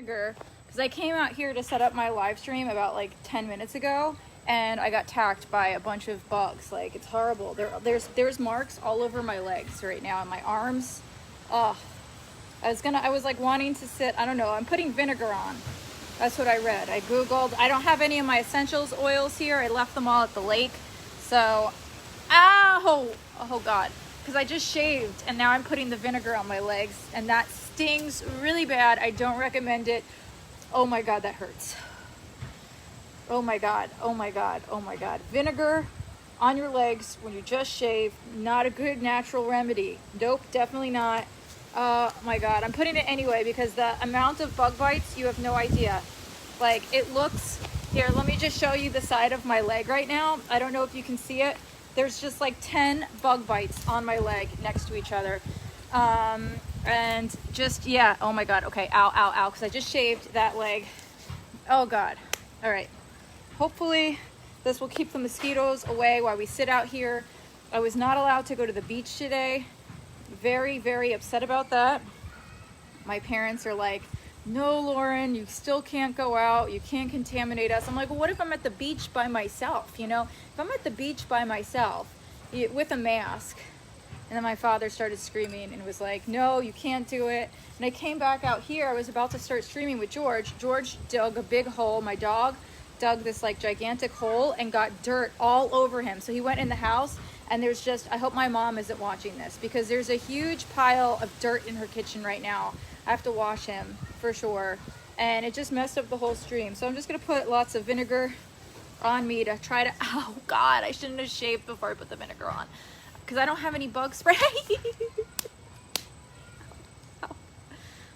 vinegar because I came out here to set up my live stream about like 10 minutes ago and I got attacked by a bunch of bugs. Like, it's horrible. There's marks all over my legs right now and my arms. Oh, I was like wanting to sit, I don't know, I'm putting vinegar on. That's what I read. I Googled. I don't have any of my essentials oils here. I left them all at the lake. So, ow! Oh God. Because I just shaved and now I'm putting the vinegar on my legs and that stings really bad. I don't recommend it. Oh my God, that hurts. Oh my God, oh my God, oh my God. Vinegar on your legs when you just shave, not a good natural remedy. Nope, definitely not. Oh my God, I'm putting it anyway because the amount of bug bites, you have no idea. Like, it looks, here, let me just show you the side of my leg right now. I don't know if you can see it. There's just like 10 bug bites on my leg next to each other. And just, yeah, oh my God, okay, ow, ow, ow, because I just shaved that leg. Oh God, all right. Hopefully this will keep the mosquitoes away while we sit out here. I was not allowed to go to the beach today. Very, very upset about that. My parents are like, no, Lauren, you still can't go out. You can't contaminate us. I'm like, well, what if I'm at the beach by myself? You know, if I'm at the beach by myself with a mask. And then my father started screaming and was like, no, you can't do it. And I came back out here. I was about to start streaming with George. George dug a big hole. My dog dug this like gigantic hole and got dirt all over him. So he went in the house and there's just, I hope my mom isn't watching this because there's a huge pile of dirt in her kitchen right now. I have to wash him for sure. And it just messed up the whole stream. So I'm just gonna put lots of vinegar on me to try to, oh God, I shouldn't have shaved before I put the vinegar on because I don't have any bug spray.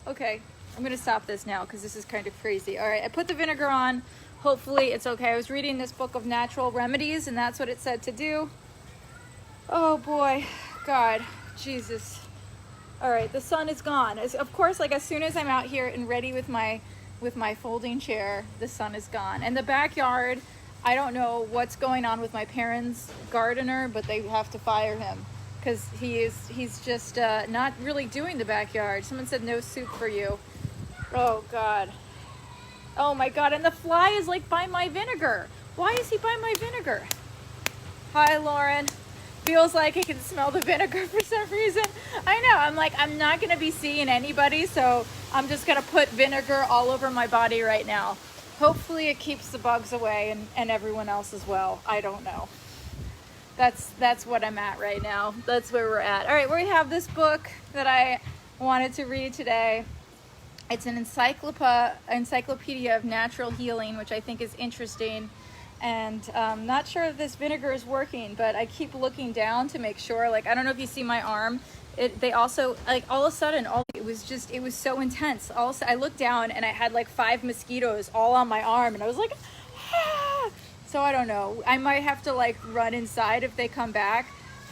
Okay, I'm gonna stop this now because this is kind of crazy. All right, I put the vinegar on. Hopefully it's okay. I was reading this book of natural remedies and that's what it said to do. Oh boy, God, Jesus. All right, the sun is gone. Of course, like as soon as I'm out here and ready with my folding chair, the sun is gone. And the backyard, I don't know what's going on with my parents' gardener, but they have to fire him because he's just not really doing the backyard. Someone said no soup for you. Oh God. Oh my God, and the fly is like by my vinegar. Why is he by my vinegar? Hi, Lauren. Feels like I can smell the vinegar for some reason. I know, I'm like, I'm not gonna be seeing anybody, so I'm just gonna put vinegar all over my body right now. Hopefully it keeps the bugs away and everyone else as well. I don't know. That's what I'm at right now. That's where we're at. All right, we have this book that I wanted to read today. It's an encyclopedia of natural healing, which I think is interesting. And not sure if this vinegar is working, but I keep looking down to make sure. Like, I don't know if you see my arm. They also, like, all of a sudden, it was so intense. I looked down and I had like 5 mosquitoes all on my arm, and I was like, ah! So I don't know. I might have to like run inside if they come back.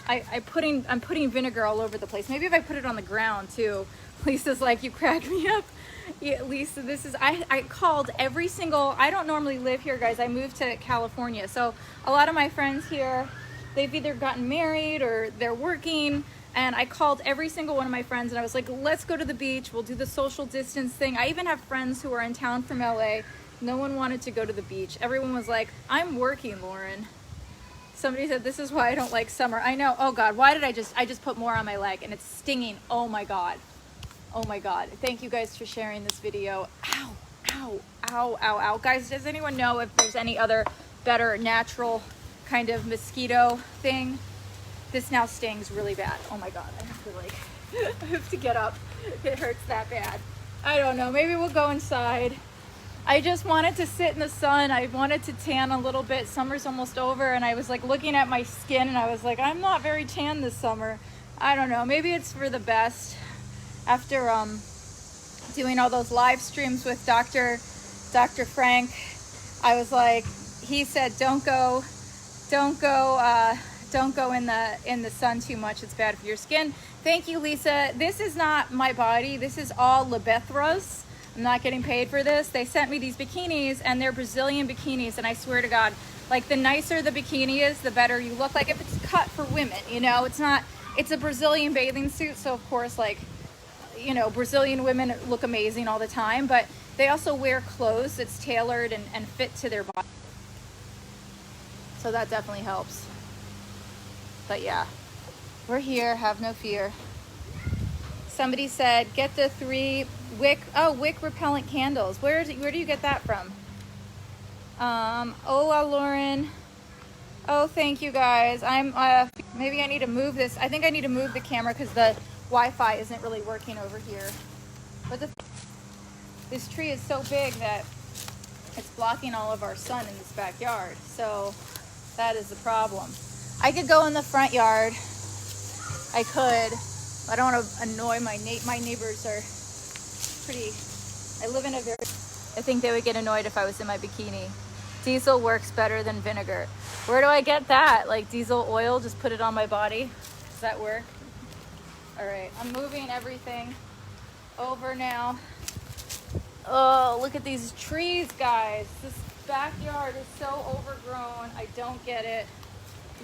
I'm putting vinegar all over the place. Maybe if I put it on the ground too. Lisa's like, you cracked me up. Yeah, Lisa, this is, I called every single, I don't normally live here, guys. I moved to California. So a lot of my friends here, they've either gotten married or they're working. And I called every single one of my friends and I was like, let's go to the beach. We'll do the social distance thing. I even have friends who are in town from LA. No one wanted to go to the beach. Everyone was like, I'm working, Lauren. Somebody said, this is why I don't like summer. I know. Oh God, why did I just put more on my leg and it's stinging. Oh my God. Oh my God. Thank you guys for sharing this video. Ow, ow, ow, ow, ow. Guys, does anyone know if there's any other better natural kind of mosquito thing? This now stings really bad. Oh my God. I have to like, I have to get up. It hurts that bad. I don't know. Maybe we'll go inside. I just wanted to sit in the sun. I wanted to tan a little bit. Summer's almost over and I was like looking at my skin and I was like, I'm not very tan this summer. I don't know. Maybe it's for the best. After doing all those live streams with Dr. Frank, I was like, he said, don't go in the sun too much. It's bad for your skin. Thank you, Lisa. This is not my body. This is all Lebethra's. I'm not getting paid for this. They sent me these bikinis and they're Brazilian bikinis. And I swear to God, like the nicer the bikini is, the better you look. Like if it's cut for women, you know, it's a Brazilian bathing suit. So of course, like, you know, Brazilian women look amazing all the time, but They also wear clothes that's tailored and fit to their body. So that definitely helps. But yeah, we're here, have no fear. Somebody said, get the 3 wick repellent candles. Where do you get that from? Hola, Lauren. Oh, thank you guys. Maybe I need to move this. I think I need to move the camera because the Wi-Fi isn't really working over here. But this tree is so big that it's blocking all of our sun in this backyard. So that is the problem. I could go in the front yard. I could. I don't want to annoy my neighbors are pretty. I live in a very. I think they would get annoyed if I was in my bikini. Diesel works better than vinegar. Where do I get that? Like diesel oil, just put it on my body. Does that work? All right, I'm moving everything over now. Oh, look at these trees, guys. This backyard is so overgrown. I don't get it.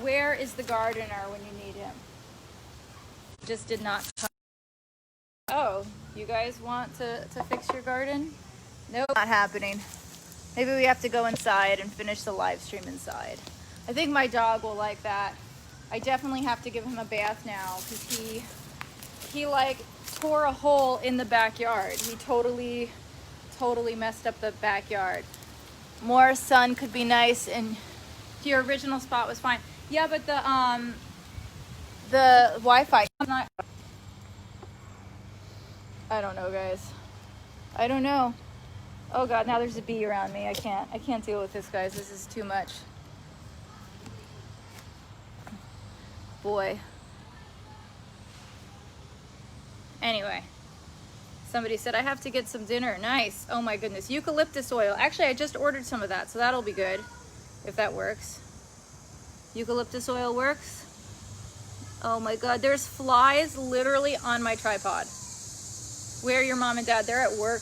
Where is the gardener when you need him? Just did not come. Oh, you guys want to fix your garden? Nope, not happening. Maybe we have to go inside and finish the live stream inside. I think my dog will like that. I definitely have to give him a bath now because he like tore a hole in the backyard. He totally messed up the backyard. More sun could be nice, and your original spot was fine. Yeah, but the Wi-Fi. I don't know, guys. I don't know. Oh God, now there's a bee around me. I can't deal with this, guys. This is too much. Boy. Anyway, somebody said I have to get some dinner. Nice. Oh my goodness. Eucalyptus oil. Actually, I just ordered some of that, so that'll be good if that works. Eucalyptus oil works. Oh my God, there's flies literally on my tripod. Where are your mom and dad? They're at work.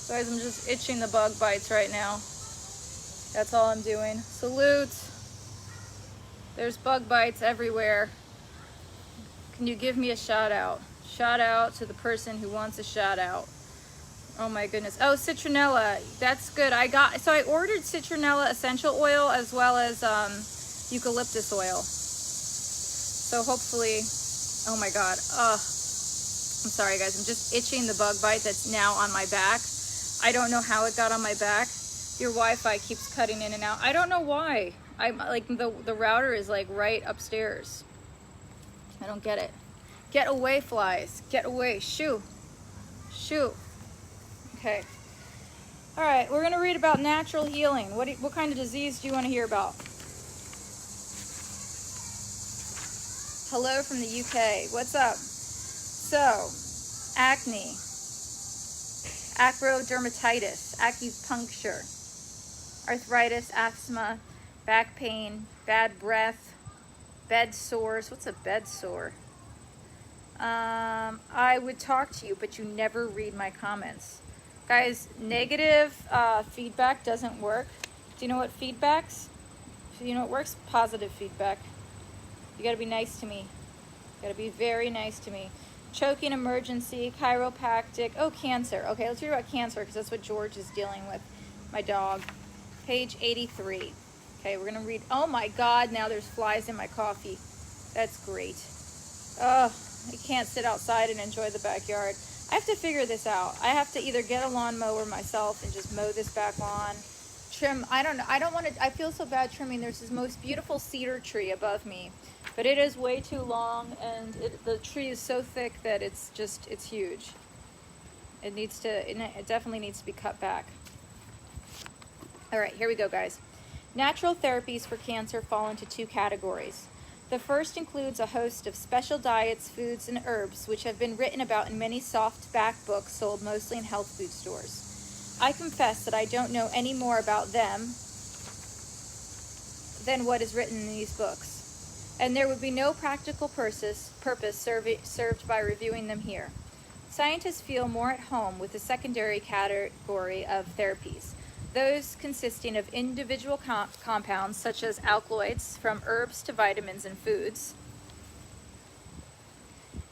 Guys, I'm just itching the bug bites right now. That's all I'm doing. Salute. There's bug bites everywhere. Can you give me a shout out? Shout out to the person who wants a shout out. Oh my goodness. Oh, citronella. That's good. I ordered citronella essential oil as well as eucalyptus oil. So hopefully, oh my God. I'm sorry guys, I'm just itching the bug bite that's now on my back. I don't know how it got on my back. Your Wi-Fi keeps cutting in and out. I don't know why. I'm like the router is like right upstairs. I don't get it. Get away, flies. Get away. Shoo. Shoo. Okay. All right, we're gonna read about natural healing. What kind of disease do you want to hear about? Hello from the UK. What's up? So, acne, acrodermatitis, acupuncture, arthritis, asthma, back pain, bad breath, bed sores. What's a bed sore? I would talk to you, but you never read my comments. Guys, negative feedback doesn't work. Do you know what feedbacks? You know what works? Positive feedback. You gotta be nice to me. You gotta be very nice to me. Choking emergency, chiropractic. Oh, cancer. Okay, let's read about cancer because that's what George is dealing with. My dog. Page 83. Okay, we're gonna read. Oh my God, now there's flies in my coffee. That's great. Oh, I can't sit outside and enjoy the backyard. I have to figure this out. I have to either get a lawnmower myself and just mow this back lawn. Trim. I don't know. I don't want to. I feel so bad trimming. There's this most beautiful cedar tree above me, but it is way too long, and the tree is so thick that it's huge. It definitely needs to be cut back. All right, here we go, guys. Natural therapies for cancer fall into 2 categories. The first includes a host of special diets, foods, and herbs which have been written about in many soft-back books sold mostly in health food stores. I confess that I don't know any more about them than what is written in these books, and there would be no practical purpose served by reviewing them here. Scientists feel more at home with the secondary category of therapies, those consisting of individual compounds such as alkaloids, from herbs to vitamins and foods.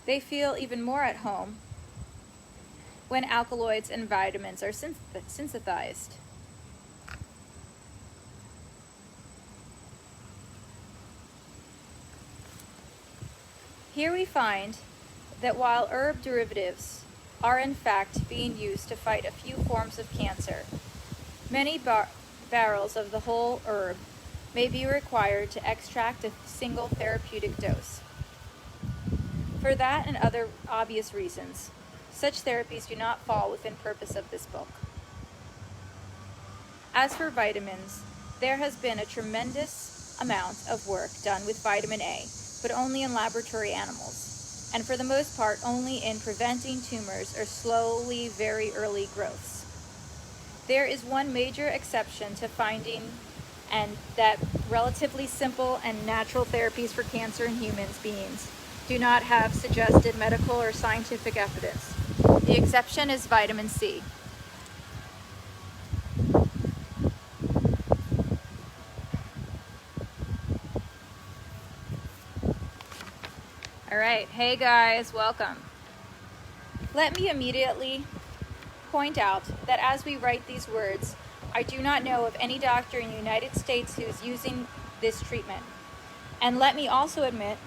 They feel even more at home when alkaloids and vitamins are synthesized. Here we find that while herb derivatives are in fact being used to fight a few forms of cancer, many barrels of the whole herb may be required to extract a single therapeutic dose. For that and other obvious reasons, such therapies do not fall within purpose of this book. As for vitamins, there has been a tremendous amount of work done with vitamin A, but only in laboratory animals, and for the most part only in preventing tumors or slowly very early growths. There is one major exception to finding, and that relatively simple and natural therapies for cancer in human beings do not have suggested medical or scientific evidence. The exception is vitamin C. All right, hey guys, welcome. Let me immediately point out that as we write these words, I do not know of any doctor in the United States who is using this treatment. And let me also admit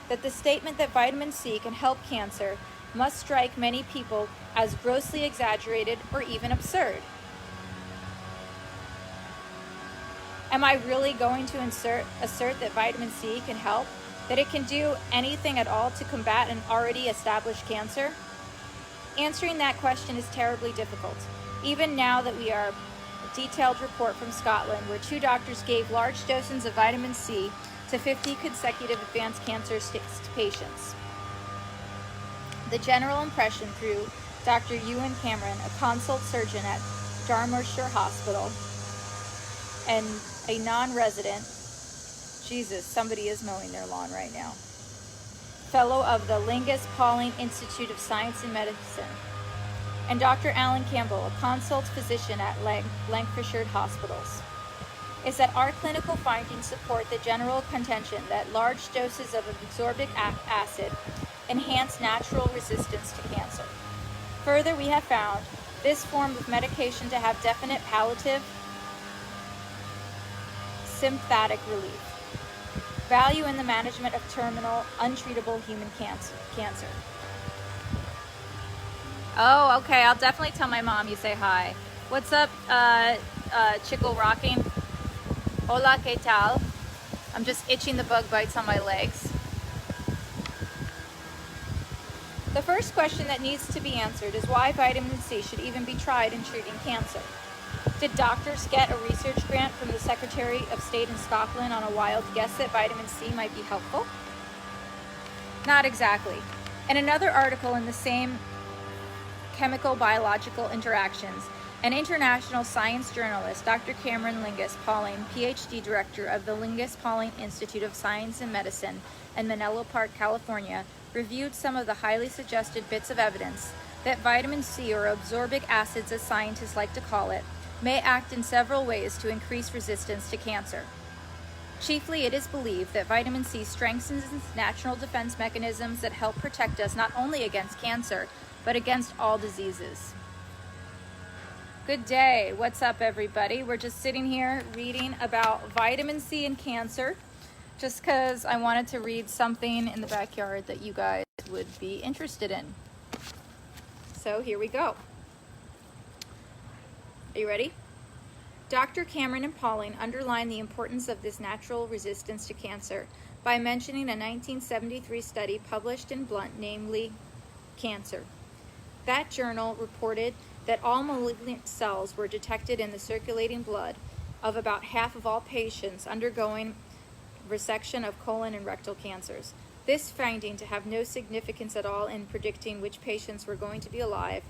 that the statement that vitamin C can help cancer must strike many people as grossly exaggerated or even absurd. Am I really going to assert that vitamin C can help? That it can do anything at all to combat an already established cancer? Answering that question is terribly difficult, even now that we are a detailed report from Scotland where 2 doctors gave large doses of vitamin C to 50 consecutive advanced cancer patients. The general impression through Dr. Ewan Cameron, a consult surgeon at Dartmoorshire Hospital, and a non-resident, Jesus, somebody is mowing their lawn right now, fellow of the Lingus Pauling Institute of Science and Medicine, and Dr. Alan Campbell, a consult physician at Lancashire Hospitals, is that our clinical findings support the general contention that large doses of ascorbic acid enhance natural resistance to cancer. Further, we have found this form of medication to have definite palliative symptomatic relief value in the management of terminal, untreatable human cancer. Oh, okay, I'll definitely tell my mom you say hi. What's up, Chickle Rocking? Hola, ¿qué tal? I'm just itching the bug bites on my legs. The first question that needs to be answered is why vitamin C should even be tried in treating cancer. Did doctors get a research grant from the Secretary of State in Scotland on a wild guess that vitamin C might be helpful? Not exactly. In another article in the same Chemical Biological Interactions, an international science journalist, Dr. Cameron Lingus Pauling, PhD director of the Lingus Pauling Institute of Science and Medicine in Menlo Park, California, reviewed some of the highly suggested bits of evidence that vitamin C, or ascorbic acids as scientists like to call it, may act in several ways to increase resistance to cancer. Chiefly, it is believed that vitamin C strengthens natural defense mechanisms that help protect us not only against cancer, but against all diseases. Good day. What's up, everybody? We're just sitting here reading about vitamin C and cancer, just because I wanted to read something in the backyard that you guys would be interested in. So here we go. Are you ready? Dr. Cameron and Pauling underline the importance of this natural resistance to cancer by mentioning a 1973 study published in Blunt, namely Cancer. That journal reported that all malignant cells were detected in the circulating blood of about half of all patients undergoing resection of colon and rectal cancers. This finding to have no significance at all in predicting which patients were going to be alive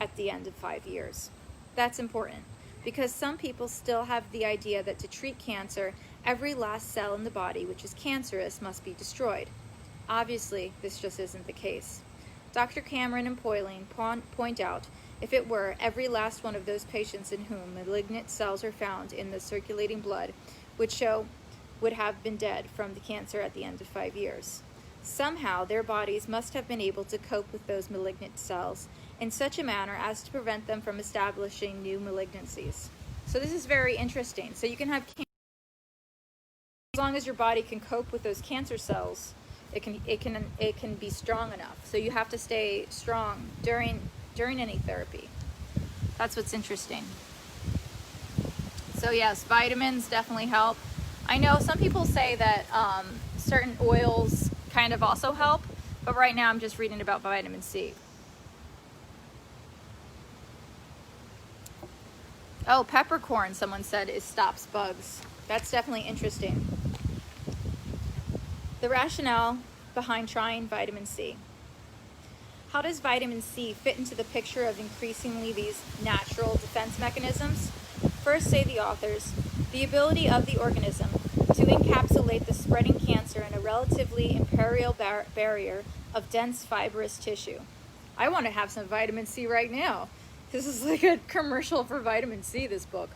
at the end of 5 years. That's important because some people still have the idea that to treat cancer, every last cell in the body which is cancerous must be destroyed. Obviously, this just isn't the case. Dr. Cameron and Pauling point out, if it were, every last one of those patients in whom malignant cells are found in the circulating blood would have been dead from the cancer at the end of 5 years. Somehow, their bodies must have been able to cope with those malignant cells in such a manner as to prevent them from establishing new malignancies. So this is very interesting. So you can have cancer as long as your body can cope with those cancer cells. It can be strong enough. So you have to stay strong during any therapy. That's what's interesting. So yes, vitamins definitely help. I know some people say that certain oils kind of also help, but right now I'm just reading about vitamin C. Oh, peppercorn, someone said, stops bugs. That's definitely interesting. The rationale behind trying vitamin C. How does vitamin C fit into the picture of increasingly these natural defense mechanisms? First, say the authors, the ability of the organism to encapsulate the spreading cancer in a relatively impermeable barrier of dense fibrous tissue. I want to have some vitamin C right now. This is like a commercial for vitamin C, this book.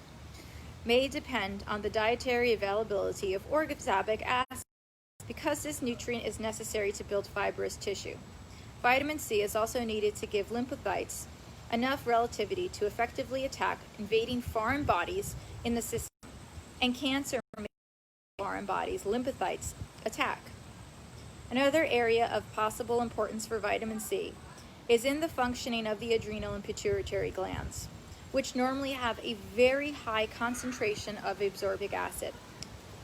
May depend on the dietary availability of organoxalic acid because this nutrient is necessary to build fibrous tissue. Vitamin C is also needed to give lymphocytes enough relativity to effectively attack invading foreign bodies in the system, and cancer foreign bodies lymphocytes attack. Another area of possible importance for vitamin C is in the functioning of the adrenal and pituitary glands, which normally have a very high concentration of absorbic acid.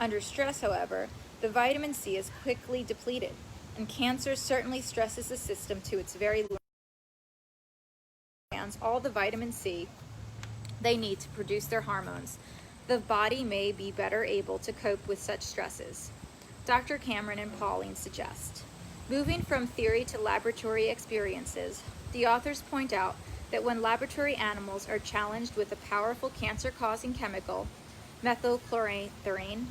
Under stress, however, the vitamin C is quickly depleted, and cancer certainly stresses the system to its very limit. All the vitamin C they need to produce their hormones, the body may be better able to cope with such stresses. Dr. Cameron and Pauling suggest. Moving from theory to laboratory experiences, the authors point out that when laboratory animals are challenged with a powerful cancer-causing chemical, methylchlorine,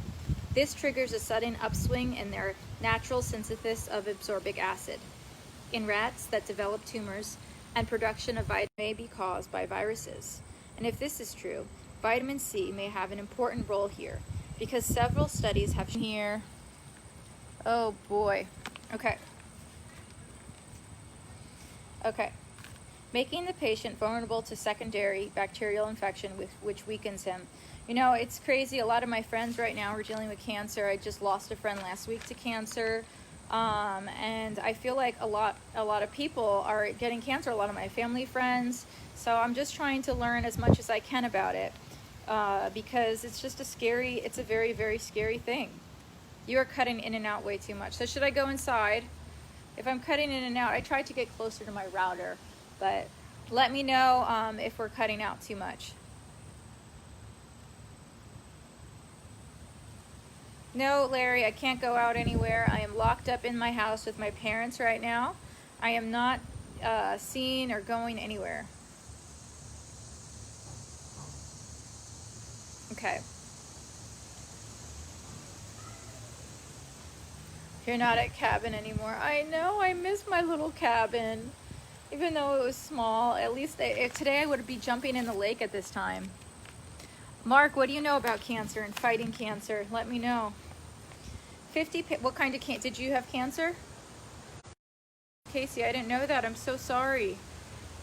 this triggers a sudden upswing in their natural synthesis of absorbic acid. In rats that develop tumors, and production of vitamin may be caused by viruses. And if this is true, vitamin C may have an important role here, because several studies have shown here. Oh boy. Okay. Making the patient vulnerable to secondary bacterial infection which weakens him. You know, it's crazy. A lot of my friends right now are dealing with cancer. I just lost a friend last week to cancer. And I feel like a lot of people are getting cancer, a lot of my family friends. So I'm just trying to learn as much as I can about it, because it's just it's a very, very scary thing. You are cutting in and out way too much. So should I go inside? If I'm cutting in and out, I tried to get closer to my router, but let me know if we're cutting out too much. No, Larry, I can't go out anywhere. I am locked up in my house with my parents right now. I am not seeing or going anywhere. Okay. You're not at cabin anymore. I know, I miss my little cabin. Even though it was small, at least today I would be jumping in the lake at this time. Mark, what do you know about cancer and fighting cancer? Let me know. What kind of cancer? Did you have cancer? Casey, I didn't know that. I'm so sorry.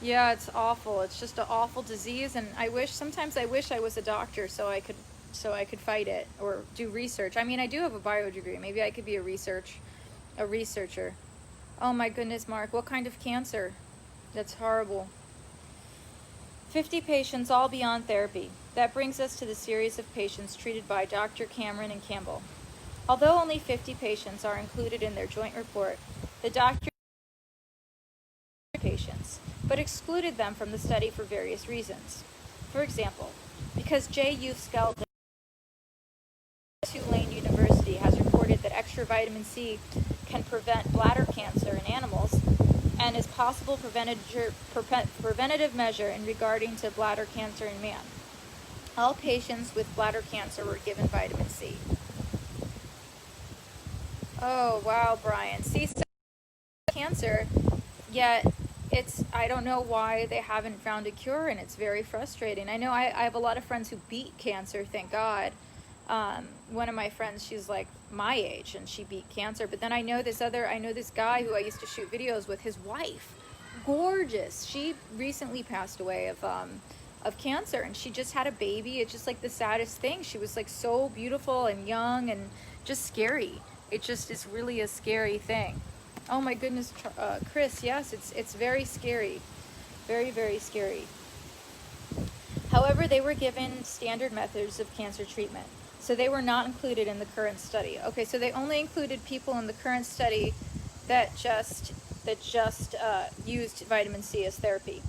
Yeah, it's awful. It's just an awful disease, and sometimes I wish I was a doctor so I could fight it or do research. I mean, I do have a bio degree. Maybe I could be a researcher. Oh my goodness, Mark, what kind of cancer? That's horrible. 50 patients, all beyond therapy. That brings us to the series of patients treated by Dr. Cameron and Campbell. Although only 50 patients are included in their joint report, the doctor patients, but excluded them from the study for various reasons. For example, because J. Youth Skeleton Tulane University has reported that extra vitamin C can prevent bladder cancer in animals and is possible preventative measure in regarding to bladder cancer in man. All patients with bladder cancer were given vitamin C. Oh, wow, Brian. See, cancer, yet I don't know why they haven't found a cure, and it's very frustrating. I know I have a lot of friends who beat cancer, thank God. One of my friends, she's like my age, and she beat cancer. But then I know this guy who I used to shoot videos with, his wife gorgeous. She recently passed away of cancer, and she just had a baby. It's just like the saddest thing. She was like so beautiful and young and just scary. It just is really a scary thing. Oh my goodness, Chris, yes, it's very scary. Very, very scary. However, they were given standard methods of cancer treatment, so they were not included in the current study. Okay, so they only included people in the current study that just used vitamin C as therapy.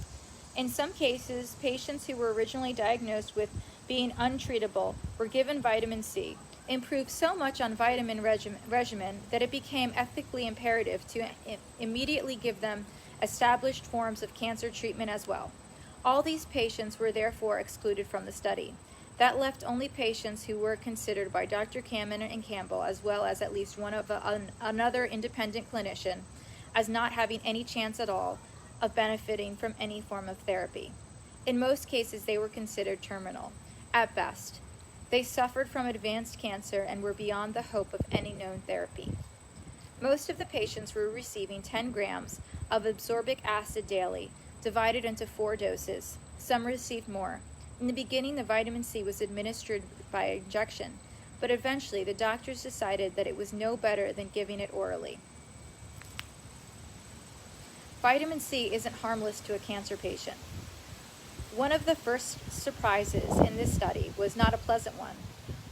In some cases, patients who were originally diagnosed with being untreatable were given vitamin C, improved so much on vitamin regimen that it became ethically imperative to immediately give them established forms of cancer treatment as well. All these patients were therefore excluded from the study. That left only patients who were considered by Dr. Cameron and Campbell, as well as at least one of another independent clinician, as not having any chance at all of benefiting from any form of therapy. In most cases, they were considered terminal, at best. They suffered from advanced cancer and were beyond the hope of any known therapy. Most of the patients were receiving 10 grams of absorbic acid daily, divided into 4 doses. Some received more. In the beginning, the vitamin C was administered by injection, but eventually the doctors decided that it was no better than giving it orally. Vitamin C isn't harmless to a cancer patient. One of the first surprises in this study was not a pleasant one.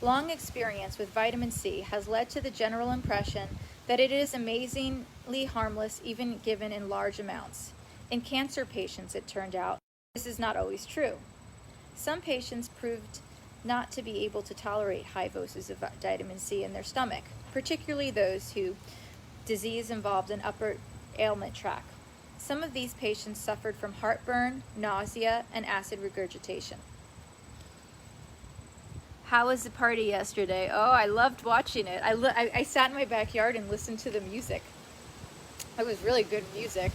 Long experience with vitamin C has led to the general impression that it is amazingly harmless even given in large amounts. In cancer patients, it turned out, this is not always true. Some patients proved not to be able to tolerate high doses of vitamin C in their stomach, particularly those who disease involved in upper ailment tract. Some of these patients suffered from heartburn, nausea, and acid regurgitation. How was the party yesterday? Oh, I loved watching it. I sat in my backyard and listened to the music. It was really good music.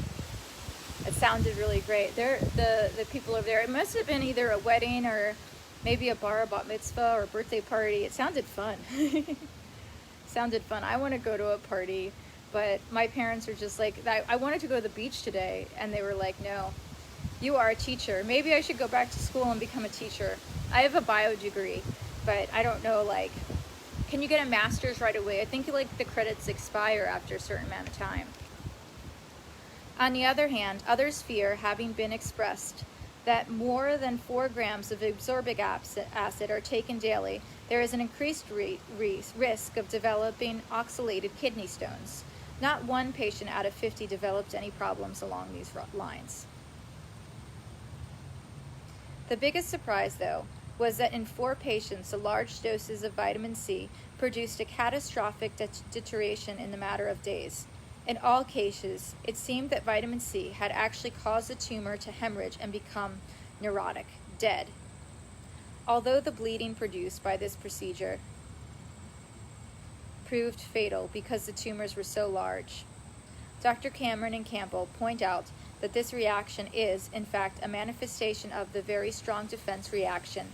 It sounded really great. The people over there, it must have been either a wedding or maybe a bar mitzvah or a birthday party. It sounded fun. Sounded fun. I want to go to a party, but my parents are just like, I wanted to go to the beach today, and they were like, no, you are a teacher. Maybe I should go back to school and become a teacher. I have a bio degree, but I don't know, like, can you get a master's right away? I think like the credits expire after a certain amount of time. On the other hand, others fear, having been expressed, that more than 4 grams of absorbic acid are taken daily, there is an increased risk of developing oxalated kidney stones. Not one patient out of 50 developed any problems along these lines. The biggest surprise, though, was that in 4 patients, the large doses of vitamin C produced a catastrophic deterioration in the matter of days. In all cases, it seemed that vitamin C had actually caused the tumor to hemorrhage and become neurotic, dead. Although the bleeding produced by this procedure proved fatal because the tumors were so large. Dr. Cameron and Campbell point out that this reaction is, in fact, a manifestation of the very strong defense reaction,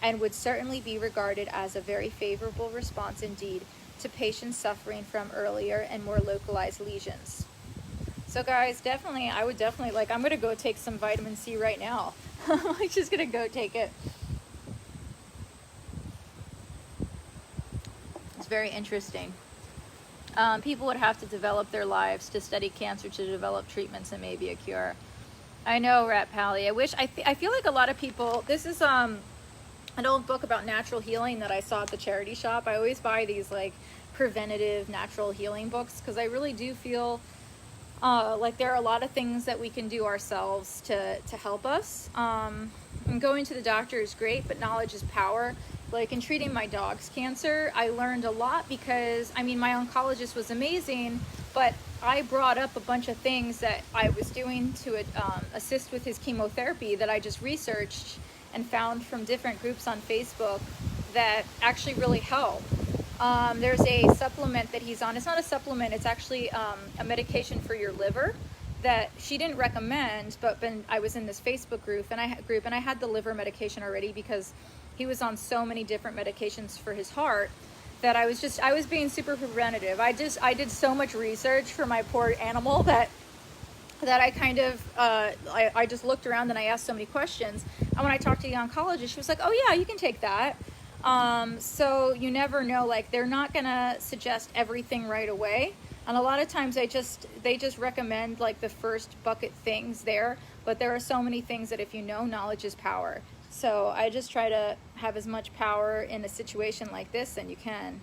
and would certainly be regarded as a very favorable response indeed to patients suffering from earlier and more localized lesions. So guys, I would definitely, I'm gonna go take some vitamin C right now. I'm just gonna go take it. It's very interesting. People would have to develop their lives to study cancer, to develop treatments and maybe a cure. I know, Rat Pally. I feel like a lot of people, this is an old book about natural healing that I saw at the charity shop. I always buy these preventative natural healing books because I really do feel like there are a lot of things that we can do ourselves to help us. And going to the doctor is great, but knowledge is power. Like in treating my dog's cancer, I learned a lot because, my oncologist was amazing, but I brought up a bunch of things that I was doing to assist with his chemotherapy that I just researched and found from different groups on Facebook that actually really help. There's a supplement that he's on. It's not a supplement, it's actually a medication for your liver that she didn't recommend, but when I was in this Facebook group and I had the liver medication already because he was on so many different medications for his heart that I was being super preventative. I did so much research for my poor animal that that I kind of, I just looked around and I asked so many questions. And when I talked to the oncologist, she was like, oh yeah, you can take that. So you never know, like they're not gonna suggest everything right away. And a lot of times they just recommend like the first bucket things there, but there are so many things that if you know, knowledge is power. So I just try to have as much power in a situation like this than you can.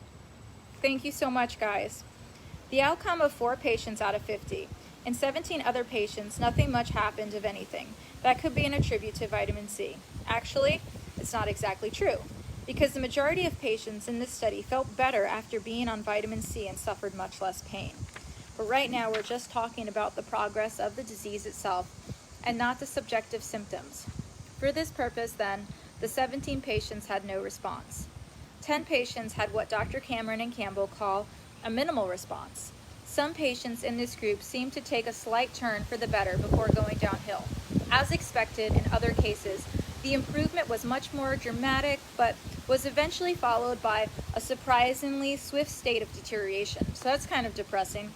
Thank you so much, guys. The outcome of 4 patients out of 50. In 17 other patients, nothing much happened of anything. That could be an attribute to vitamin C. Actually, it's not exactly true, because the majority of patients in this study felt better after being on vitamin C and suffered much less pain. But right now, we're just talking about the progress of the disease itself and not the subjective symptoms. For this purpose, then, the 17 patients had no response. 10 patients had what Dr. Cameron and Campbell call a minimal response. Some patients in this group seemed to take a slight turn for the better before going downhill. As expected in other cases, the improvement was much more dramatic, but was eventually followed by a surprisingly swift state of deterioration. So that's kind of depressing.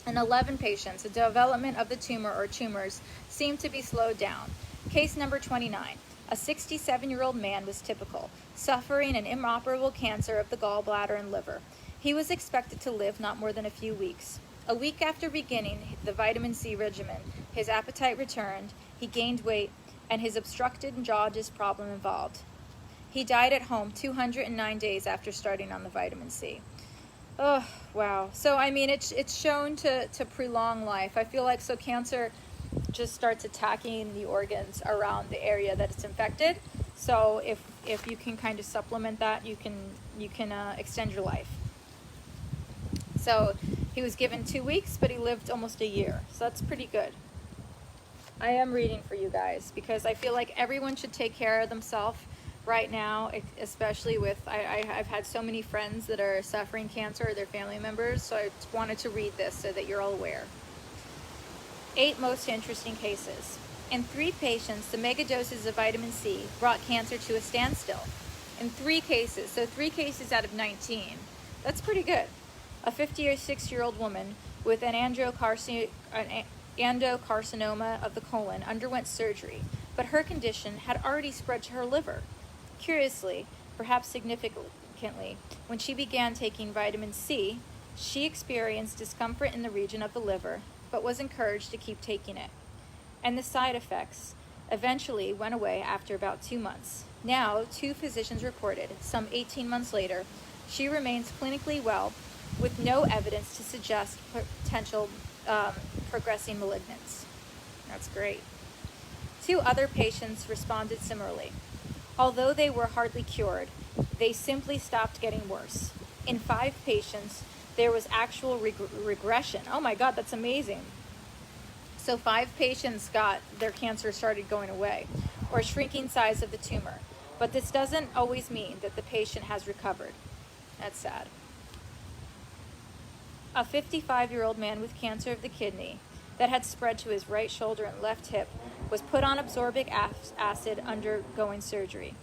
In 11 patients, the development of the tumor or tumors seemed to be slowed down. Case number 29. A 67-year-old man was typical, suffering an inoperable cancer of the gallbladder and liver. He was expected to live not more than a few weeks. A week after beginning the vitamin C regimen, his appetite returned, he gained weight, and his obstructed jaundice problem evolved. He died at home 209 days after starting on the vitamin C. Oh, wow. So, I mean, it's shown to prolong life. I feel like, so cancer just starts attacking the organs around the area that it's infected. So if you can kind of supplement that, you can extend your life. So he was given 2 weeks, but he lived almost a year. So that's pretty good. I am reading for you guys because I feel like everyone should take care of themselves right now, especially with, I've had so many friends that are suffering cancer or their family members. So I wanted to read this so that you're all aware. 8 most interesting cases. In 3 patients, the mega doses of vitamin C brought cancer to a standstill. In 3 cases, so 3 cases out of 19. That's pretty good. A 56-year-old woman with an endocarcinoma of the colon underwent surgery, but her condition had already spread to her liver. Curiously, perhaps significantly, when she began taking vitamin C, she experienced discomfort in the region of the liver, but was encouraged to keep taking it. And the side effects eventually went away after about 2 months. Now, 2 physicians reported, some 18 months later, she remains clinically well with no evidence to suggest potential progressing malignance. That's great. 2 other patients responded similarly. Although they were hardly cured, they simply stopped getting worse. In 5 patients, there was actual regression. Oh my God, that's amazing. So 5 patients got their cancer started going away, or shrinking size of the tumor. But this doesn't always mean that the patient has recovered. That's sad. A 55-year-old man with cancer of the kidney that had spread to his right shoulder and left hip was put on absorbic acid undergoing surgery.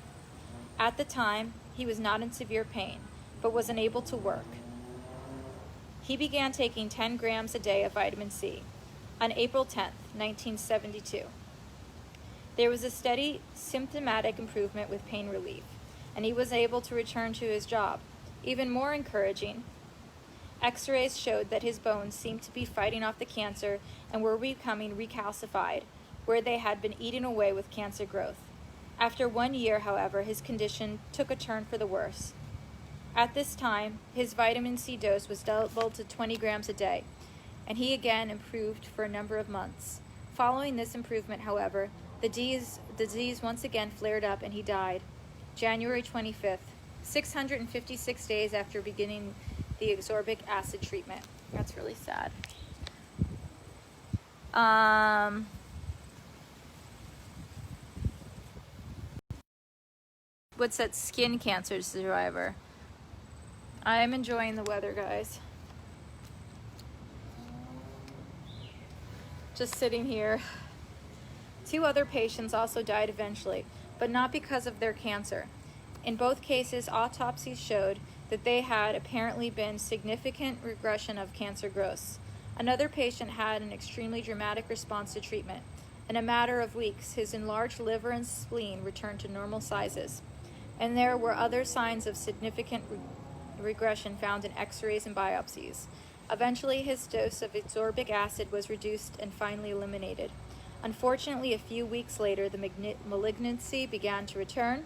At the time, he was not in severe pain, but was unable to work. He began taking 10 grams a day of vitamin C on April 10, 1972. There was a steady symptomatic improvement with pain relief, and he was able to return to his job. Even more encouraging, X-rays showed that his bones seemed to be fighting off the cancer and were becoming recalcified, where they had been eaten away with cancer growth. After 1 year, however, his condition took a turn for the worse. At this time, his vitamin C dose was doubled to 20 grams a day, and he again improved for a number of months. Following this improvement, however, the disease once again flared up and he died January 25th, 656 days after beginning the absorbic acid treatment. That's really sad. What's that? Skin cancer survivor. I'm enjoying the weather, guys. Just sitting here. 2 other patients also died eventually, but not because of their cancer. In both cases, autopsies showed that they had apparently been significant regression of cancer growths. Another patient had an extremely dramatic response to treatment. In a matter of weeks, his enlarged liver and spleen returned to normal sizes, and there were other signs of significant regression found in x-rays and biopsies. Eventually, his dose of ascorbic acid was reduced and finally eliminated. Unfortunately, a few weeks later, the malignancy began to return,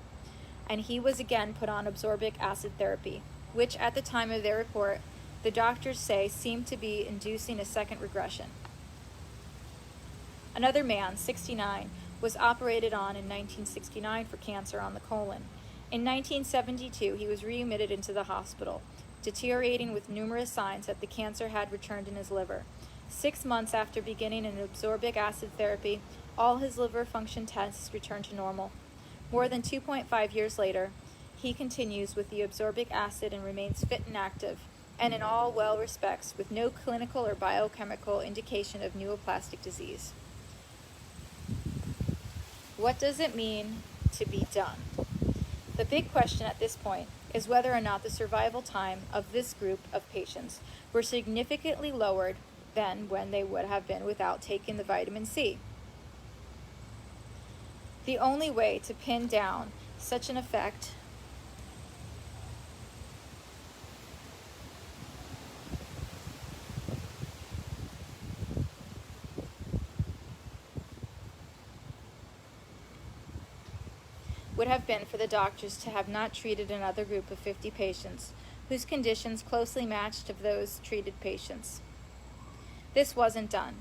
and he was again put on ascorbic acid therapy, which at the time of their report, the doctors say seemed to be inducing a second regression. Another man, 69, was operated on in 1969 for cancer on the colon. In 1972, he was readmitted into the hospital, deteriorating with numerous signs that the cancer had returned in his liver. 6 months after beginning an ascorbic acid therapy, all his liver function tests returned to normal. More than 2.5 years later, he continues with the ascorbic acid and remains fit and active, and in all well respects, with no clinical or biochemical indication of neoplastic disease. What does it mean to be done? The big question at this point is whether or not the survival time of this group of patients were significantly lowered than when they would have been without taking the vitamin C. The only way to pin down such an effect would have been for the doctors to have not treated another group of 50 patients whose conditions closely matched of those treated patients. This wasn't done,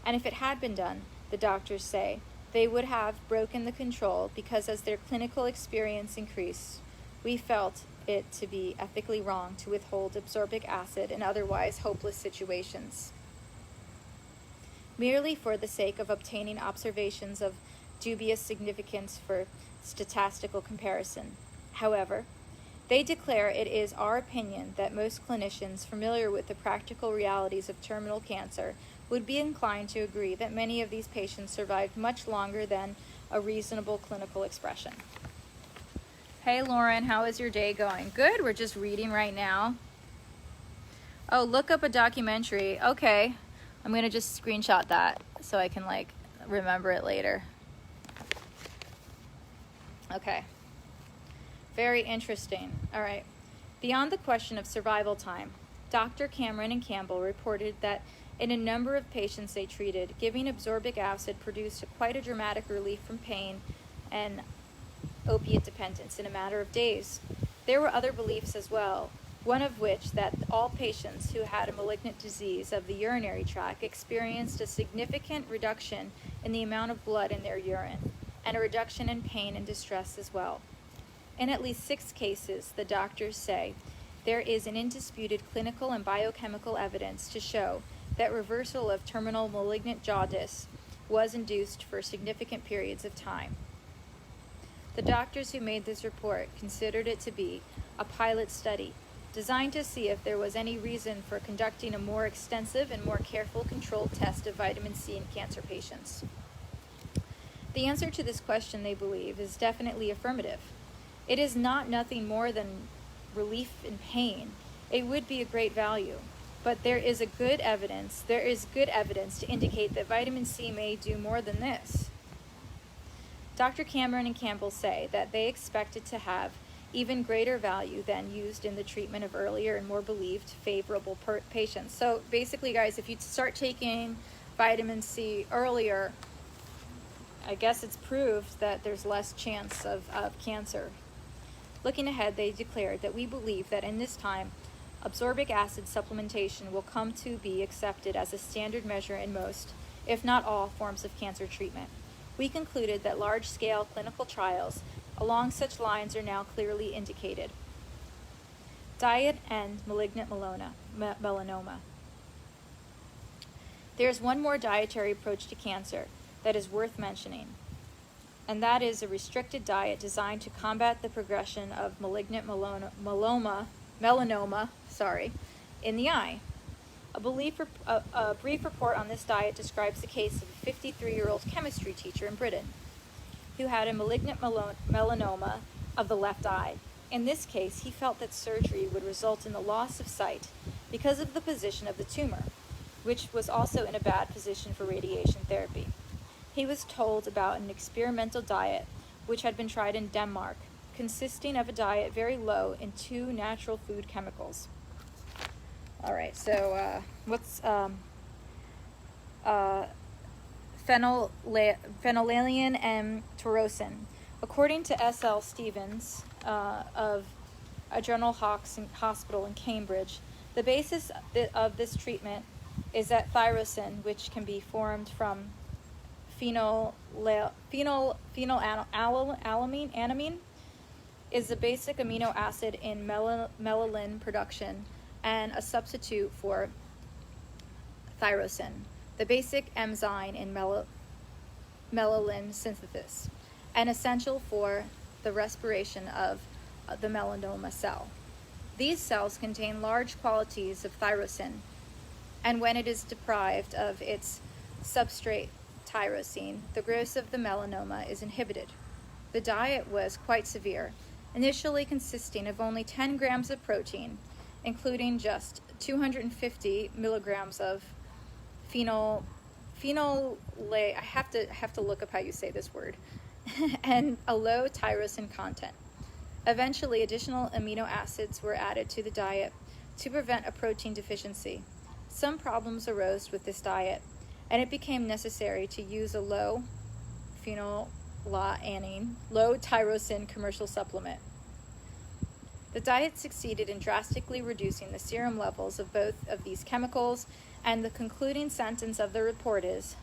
and if it had been done, the doctors say, they would have broken the control because as their clinical experience increased, we felt it to be ethically wrong to withhold ascorbic acid in otherwise hopeless situations, merely for the sake of obtaining observations of dubious significance for statistical comparison. However, they declare it is our opinion that most clinicians familiar with the practical realities of terminal cancer would be inclined to agree that many of these patients survived much longer than a reasonable clinical expression. Hey Lauren, how is your day going? Good, we're just reading right now. Oh, look up a documentary. Okay, I'm gonna just screenshot that so I can remember it later. Okay. Very interesting. All right. Beyond the question of survival time, Dr. Cameron and Campbell reported that in a number of patients they treated, giving ascorbic acid produced quite a dramatic relief from pain and opiate dependence in a matter of days. There were other beliefs as well, one of which that all patients who had a malignant disease of the urinary tract experienced a significant reduction in the amount of blood in their urine, and a reduction in pain and distress as well. In at least 6 cases, the doctors say, there is an indisputed clinical and biochemical evidence to show that reversal of terminal malignant jaundice was induced for significant periods of time. The doctors who made this report considered it to be a pilot study designed to see if there was any reason for conducting a more extensive and more careful controlled test of vitamin C in cancer patients. The answer to this question, they believe, is definitely affirmative. It is not nothing more than relief in pain. It would be a great value, but there is good evidence to indicate that vitamin C may do more than this. Dr. Cameron and Campbell say that they expect it to have even greater value than used in the treatment of earlier and more believed favorable patients. So basically, guys, if you start taking vitamin C earlier, I guess it's proved that there's less chance of cancer. Looking ahead, they declared that we believe that in this time, ascorbic acid supplementation will come to be accepted as a standard measure in most, if not all, forms of cancer treatment. We concluded that large-scale clinical trials along such lines are now clearly indicated. Diet and malignant melanoma. There's one more dietary approach to cancer that is worth mentioning, and that is a restricted diet designed to combat the progression of malignant melanoma in the eye. A brief report on this diet describes the case of a 53-year-old chemistry teacher in Britain who had a malignant melanoma of the left eye. In this case, he felt that surgery would result in the loss of sight because of the position of the tumor, which was also in a bad position for radiation therapy. He was told about an experimental diet which had been tried in Denmark, consisting of a diet very low in 2 natural food chemicals. All right, so what's phenylalanine and taurosin? According to S.L. Stevens of a General Hospital in Cambridge, the basis of this treatment is that thyrosin, which can be formed from phenylalanine, is the basic amino acid in melanin production and a substitute for thyrosin, the basic enzyme in melanin synthesis, and essential for the respiration of the melanoma cell. These cells contain large quantities of thyrosin, and when it is deprived of its substrate tyrosine, the growth of the melanoma is inhibited. The diet was quite severe, initially consisting of only 10 grams of protein, including just 250 milligrams of I have to look up how you say this word, and a low tyrosine content. Eventually, additional amino acids were added to the diet to prevent a protein deficiency. Some problems arose with this diet, and it became necessary to use a low tyrosine commercial supplement. The diet succeeded in drastically reducing the serum levels of both of these chemicals, and the concluding sentence of the report is,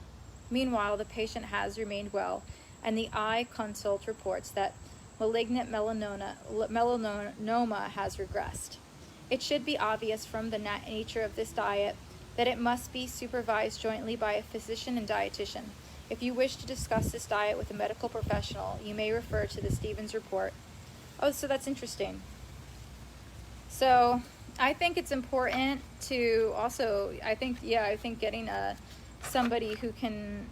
"Meanwhile, the patient has remained well, and the eye consult reports that malignant melanoma has regressed." It should be obvious from the nature of this diet that it must be supervised jointly by a physician and dietitian. If you wish to discuss this diet with a medical professional, you may refer to the Stevens report. Oh, so that's interesting. So I think it's important to also, I think getting somebody who can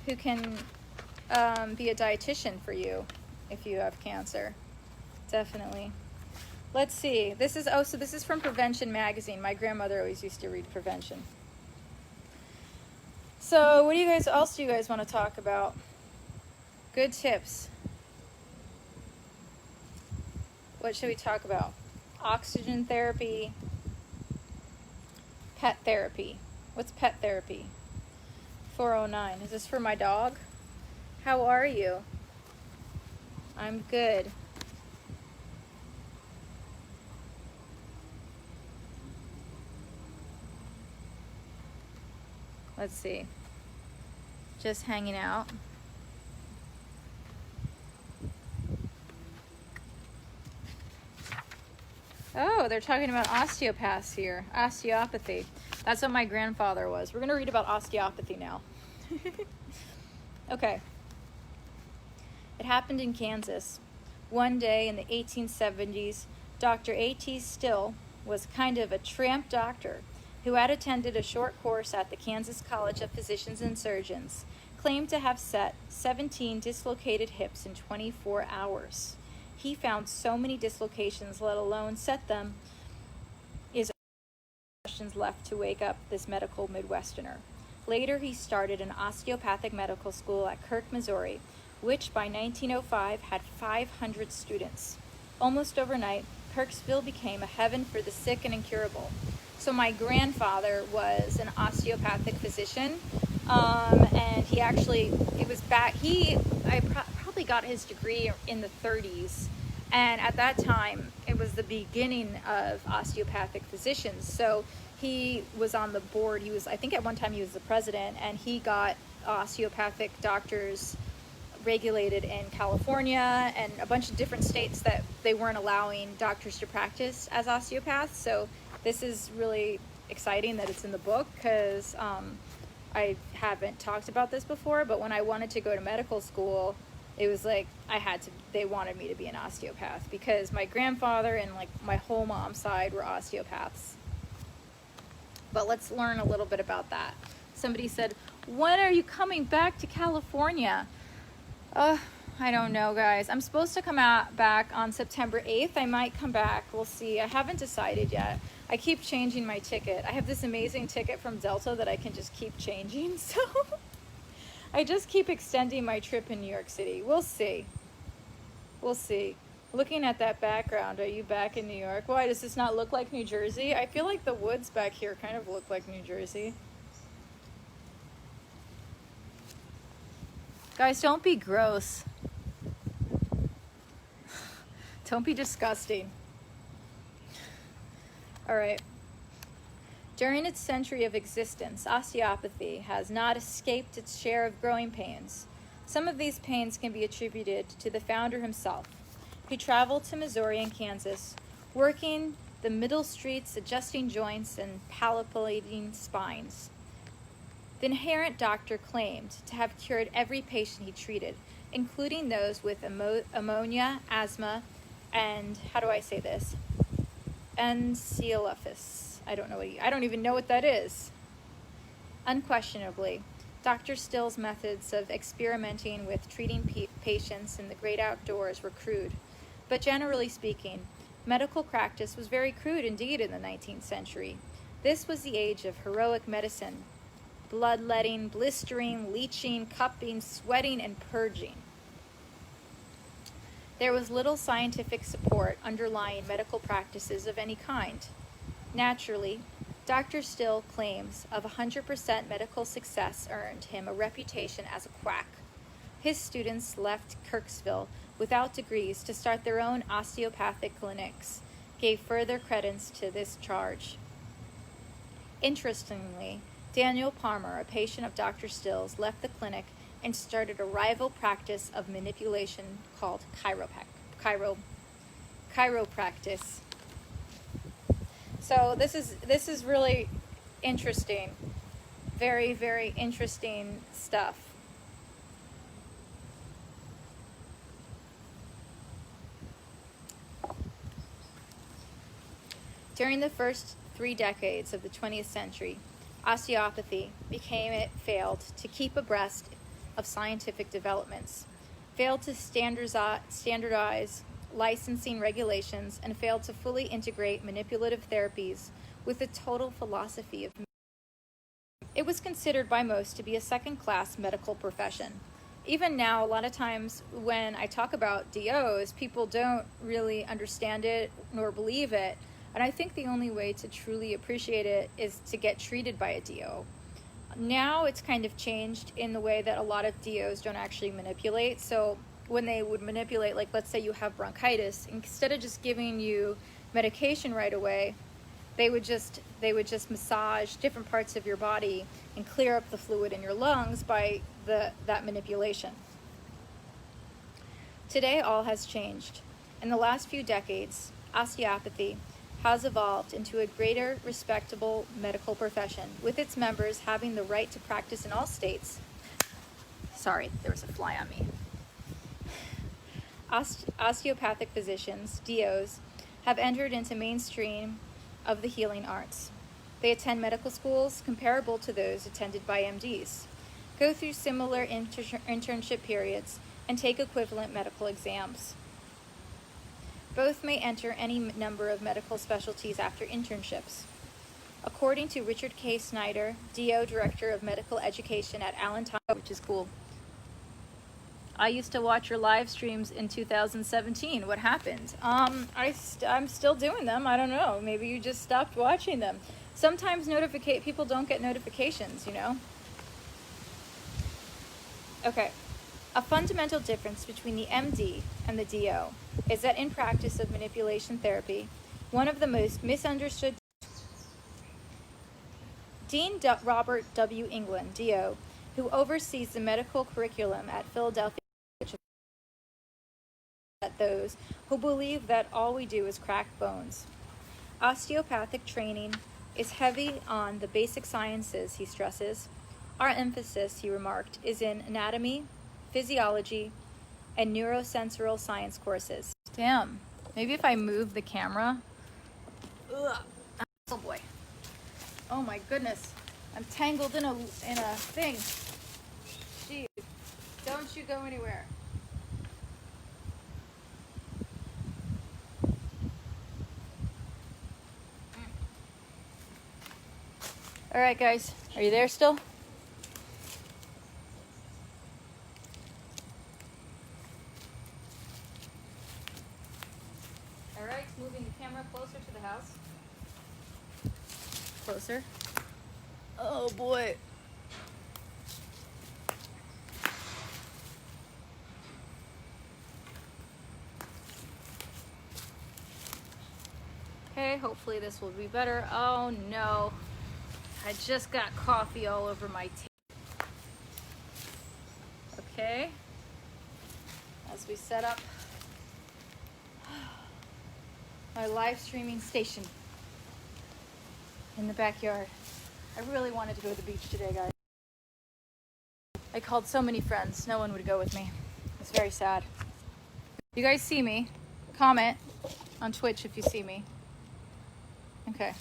be a dietitian for you if you have cancer. Definitely. Let's see. This is from Prevention Magazine. My grandmother always used to read Prevention. So what else do you guys want to talk about? Good tips. What should we talk about? Oxygen therapy. Pet therapy. What's pet therapy? 409. Is this for my dog? How are you? I'm good. Let's see. Just hanging out. Oh, they're talking about osteopaths here. Osteopathy. That's what my grandfather was. We're going to read about osteopathy now. Okay. It happened in Kansas. One day in the 1870s, Dr. A.T. Still was kind of a tramp doctor who had attended a short course at the Kansas College of Physicians and Surgeons, claimed to have set 17 dislocated hips in 24 hours. He found so many dislocations, let alone set them, is questions left to wake up this medical Midwesterner. Later, he started an osteopathic medical school at Kirk, Missouri, which by 1905 had 500 students. Almost overnight, Kirksville became a heaven for the sick and incurable. So my grandfather was an osteopathic physician, and he actually, probably got his degree in the 30s, and at that time it was the beginning of osteopathic physicians. So he was on the board. I think at one time he was the president, and he got osteopathic doctors regulated in California and a bunch of different states that they weren't allowing doctors to practice as osteopaths. So this is really exciting that it's in the book, because I haven't talked about this before, but when I wanted to go to medical school, it was like they wanted me to be an osteopath, because my grandfather and like my whole mom's side were osteopaths. But let's learn a little bit about that. Somebody said, "When are you coming back to California?" I don't know, guys. I'm supposed to come back on September 8th. I might come back. We'll see. I haven't decided yet. I keep changing my ticket. I have this amazing ticket from Delta that I can just keep changing, so I just keep extending my trip in New York City. We'll see. We'll see. Looking at that background, are you back in New York? Why, does this not look like New Jersey? I feel like the woods back here kind of look like New Jersey. Guys, don't be gross. Don't be disgusting. All right. During its century of existence, osteopathy has not escaped its share of growing pains. Some of these pains can be attributed to the founder himself. He traveled to Missouri and Kansas, working the middle streets, adjusting joints and palpating spines. The inherent doctor claimed to have cured every patient he treated, including those with ammonia, asthma, and, how do I say this? Encephalitis. I don't even know what that is. Unquestionably, Dr. Still's methods of experimenting with treating patients in the great outdoors were crude. But generally speaking, medical practice was very crude indeed in the 19th century. This was the age of heroic medicine: bloodletting, blistering, leeching, cupping, sweating, and purging. There was little scientific support underlying medical practices of any kind. Naturally, Dr. Still claims of 100% medical success earned him a reputation as a quack. His students left Kirksville without degrees to start their own osteopathic clinics, gave further credence to this charge. Interestingly, Daniel Palmer, a patient of Dr. Still's, left the clinic and started a rival practice of manipulation called chiropractic. So this is really interesting. Very, very interesting stuff. During the first 3 decades of the 20th century, osteopathy failed to keep abreast of scientific developments, failed to standardize licensing regulations, and failed to fully integrate manipulative therapies with the total philosophy of medicine. It was considered by most to be a second-class medical profession. Even now, a lot of times when I talk about DOs, people don't really understand it nor believe it. And I think the only way to truly appreciate it is to get treated by a DO. Now it's kind of changed in the way that a lot of DOs don't actually manipulate. So when they would manipulate, like let's say you have bronchitis, instead of just giving you medication right away, they would just massage different parts of your body and clear up the fluid in your lungs by that manipulation. Today all has changed. In the last few decades, osteopathy has evolved into a greater respectable medical profession, with its members having the right to practice in all states. Sorry, there was a fly on me. Osteopathic physicians, DOs, have entered into mainstream of the healing arts. They attend medical schools comparable to those attended by MDs, go through similar internship periods, and take equivalent medical exams. Both may enter any number of medical specialties after internships. According to Richard K. Snyder, DO Director of Medical Education at Allentown, which is cool. I used to watch your live streams in 2017. What happened? I'm still doing them. I don't know. Maybe you just stopped watching them. Sometimes people don't get notifications, you know? Okay. A fundamental difference between the MD and the DO is that in practice of manipulation therapy, one of the most misunderstood Dean Robert W. England, DO, who oversees the medical curriculum at Philadelphia, at those who believe that all we do is crack bones. Osteopathic training is heavy on the basic sciences, he stresses. Our emphasis, he remarked, is in anatomy, physiology, and neurosensorial science courses. Damn, maybe if I move the camera. Ugh. Oh boy. Oh my goodness. I'm tangled in a thing. Jeez. Don't you go anywhere. All right, guys, are you there still? All right, moving the camera closer to the house. Closer. Oh boy. Okay, hopefully this will be better. Oh no, I just got coffee all over my teeth. Okay, as we set up my live streaming station in the backyard. I really wanted to go to the beach today, guys. I called so many friends, no one would go with me. It's very sad. If you guys see me, comment on Twitch if you see me. Okay.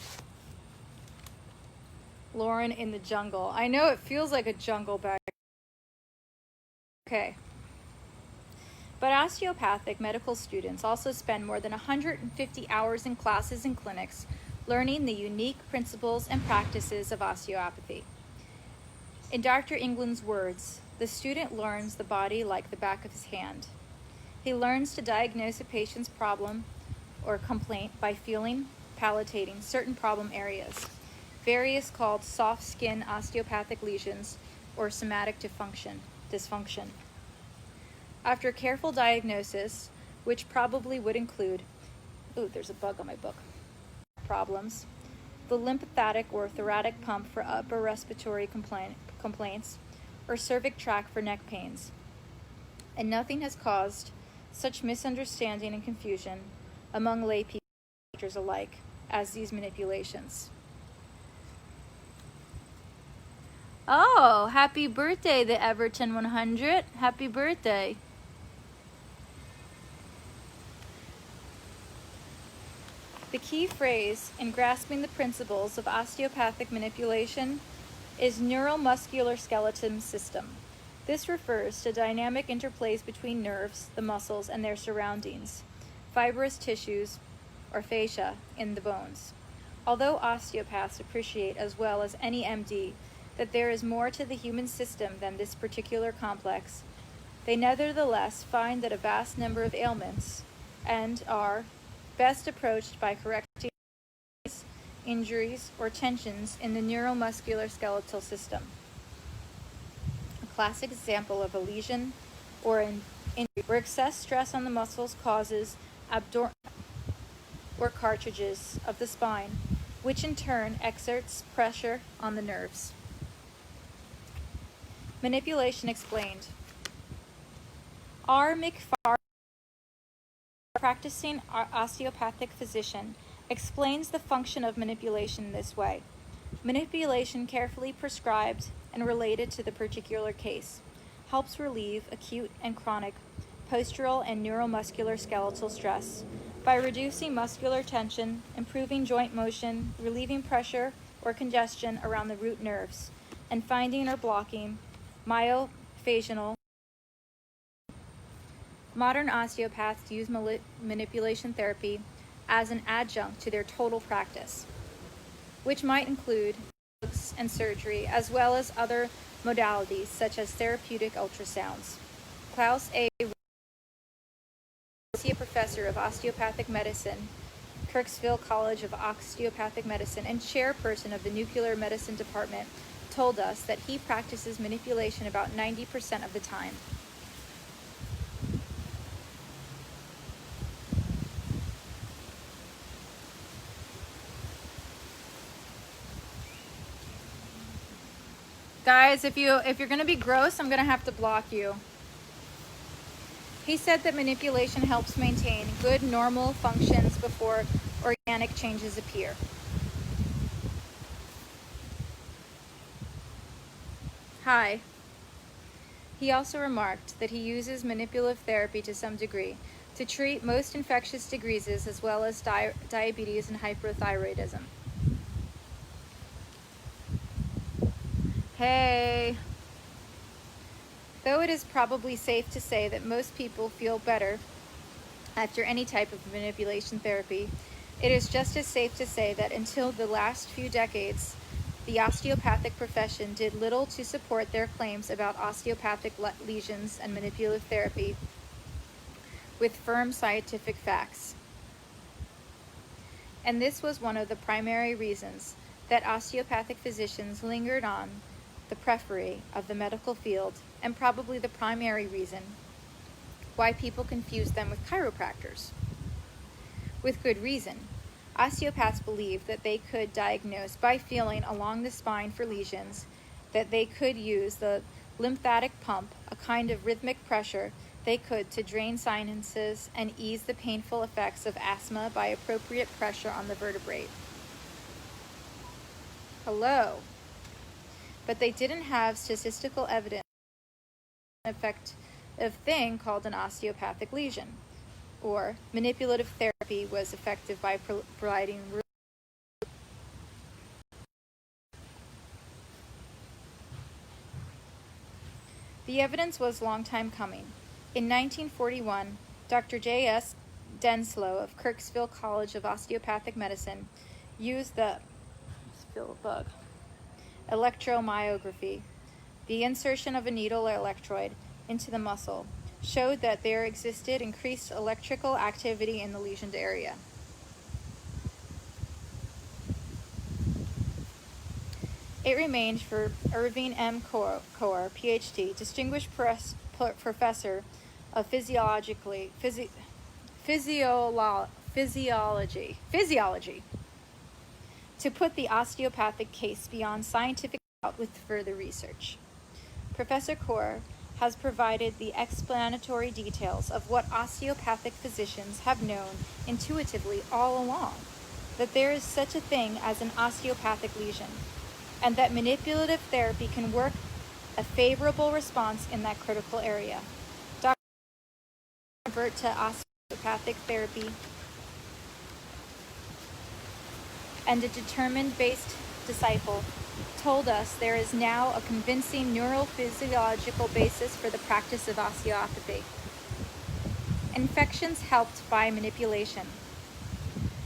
Lauren in the jungle. I know it feels like a jungle back. Okay. But osteopathic medical students also spend more than 150 hours in classes and clinics learning the unique principles and practices of osteopathy. In Dr. England's words, the student learns the body like the back of his hand. He learns to diagnose a patient's problem or complaint by feeling, palpating certain problem areas, various called soft skin osteopathic lesions or somatic dysfunction. After careful diagnosis, which probably would include, there's a bug on my book, problems, the lymphatic or thoracic pump for upper respiratory complaints, or cervic tract for neck pains. And nothing has caused such misunderstanding and confusion among lay people alike as these manipulations. Oh, happy birthday, the Everton 100. Happy birthday. The key phrase in grasping the principles of osteopathic manipulation is neuromuscular skeleton system. This refers to dynamic interplays between nerves, the muscles, and their surroundings, fibrous tissues, or fascia in the bones. Although osteopaths appreciate as well as any MD that there is more to the human system than this particular complex, they nevertheless find that a vast number of ailments and are best approached by correcting injuries or tensions in the neuromuscular skeletal system. A classic example of a lesion or an injury where excess stress on the muscles causes abdominal or cartilages of the spine, which in turn exerts pressure on the nerves. Manipulation explained. R. McFarland, practicing osteopathic physician, explains the function of manipulation in this way. Manipulation carefully prescribed and related to the particular case helps relieve acute and chronic postural and neuromuscular skeletal stress by reducing muscular tension, improving joint motion, relieving pressure or congestion around the root nerves, and finding or blocking myofascial. Modern osteopaths use manipulation therapy as an adjunct to their total practice, which might include drugs and surgery, as well as other modalities such as therapeutic ultrasounds. Klaus A. Associate Professor of Osteopathic Medicine, Kirksville College of Osteopathic Medicine, and chairperson of the Nuclear Medicine Department, told us that he practices manipulation about 90% of the time. Guys, if you're going to be gross, I'm going to have to block you. He said that manipulation helps maintain good normal functions before organic changes appear. Hi. He also remarked that he uses manipulative therapy to some degree to treat most infectious diseases as well as diabetes and hypothyroidism. Hey. Though it is probably safe to say that most people feel better after any type of manipulation therapy, it is just as safe to say that until the last few decades, the osteopathic profession did little to support their claims about osteopathic lesions and manipulative therapy with firm scientific facts. And this was one of the primary reasons that osteopathic physicians lingered on the periphery of the medical field, and probably the primary reason why people confused them with chiropractors. With good reason. Osteopaths believed that they could diagnose by feeling along the spine for lesions, that they could use the lymphatic pump, a kind of rhythmic pressure they could to drain sinuses and ease the painful effects of asthma by appropriate pressure on the vertebrae. Hello. But they didn't have statistical evidence of an effective thing called an osteopathic lesion, or manipulative therapy was effective by providing The evidence was a long time coming. In 1941, Dr. J.S. Denslow of Kirksville College of Osteopathic Medicine used the electromyography, the insertion of a needle or electrode into the muscle, showed that there existed increased electrical activity in the lesioned area. It remained for Irving M. Core, Ph.D., distinguished professor of physiology, to put the osteopathic case beyond scientific doubt with further research. Professor Core has provided the explanatory details of what osteopathic physicians have known intuitively all along, that there is such a thing as an osteopathic lesion, and that manipulative therapy can work a favorable response in that critical area. Dr. convert to osteopathic therapy, and a determined-based disciple told us there is now a convincing neurophysiological basis for the practice of osteopathy. Infections helped by manipulation.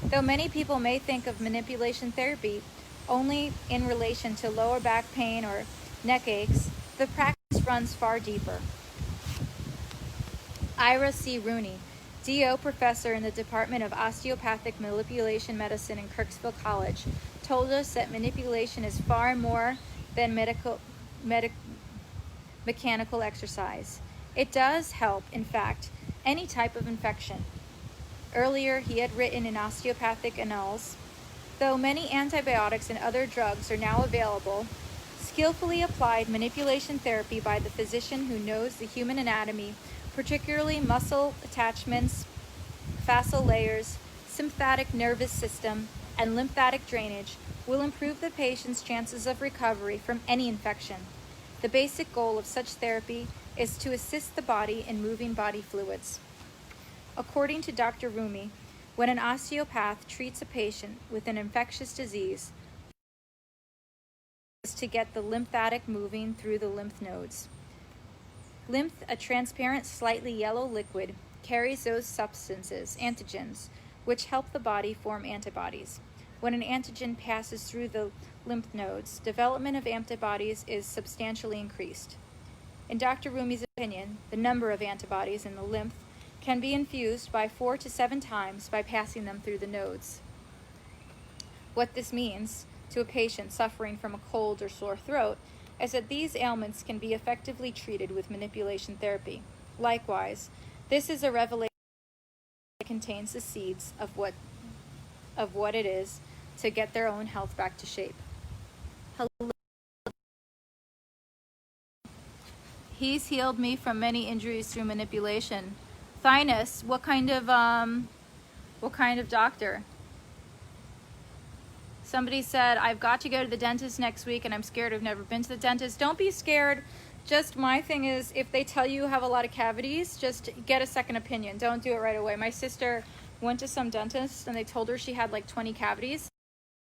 Though many people may think of manipulation therapy only in relation to lower back pain or neck aches, the practice runs far deeper. Ira C. Rooney, D.O. professor in the Department of Osteopathic Manipulation Medicine in Kirksville College, told us that manipulation is far more than mechanical exercise. It does help, in fact, any type of infection. Earlier, he had written in Osteopathic Annals, though many antibiotics and other drugs are now available, skillfully applied manipulation therapy by the physician who knows the human anatomy, particularly muscle attachments, fascial layers, sympathetic nervous system, and lymphatic drainage, will improve the patient's chances of recovery from any infection. The basic goal of such therapy is to assist the body in moving body fluids. According to Dr. Rumi, when an osteopath treats a patient with an infectious disease, is to get the lymphatic moving through the lymph nodes. Lymph, a transparent, slightly yellow liquid, carries those substances, antigens, which help the body form antibodies. When an antigen passes through the lymph nodes, development of antibodies is substantially increased. In Dr. Rumi's opinion, the number of antibodies in the lymph can be infused by 4 to 7 times by passing them through the nodes. What this means to a patient suffering from a cold or sore throat is that these ailments can be effectively treated with manipulation therapy. Likewise, this is a revelation that contains the seeds of what it is to get their own health back to shape. Hello. He's healed me from many injuries through manipulation. Thymus, what kind of doctor? Somebody said, I've got to go to the dentist next week and I'm scared. I've never been to the dentist. Don't be scared. Just my thing is, if they tell you have a lot of cavities, just get a second opinion. Don't do it right away. My sister went to some dentist and they told her she had like 20 cavities.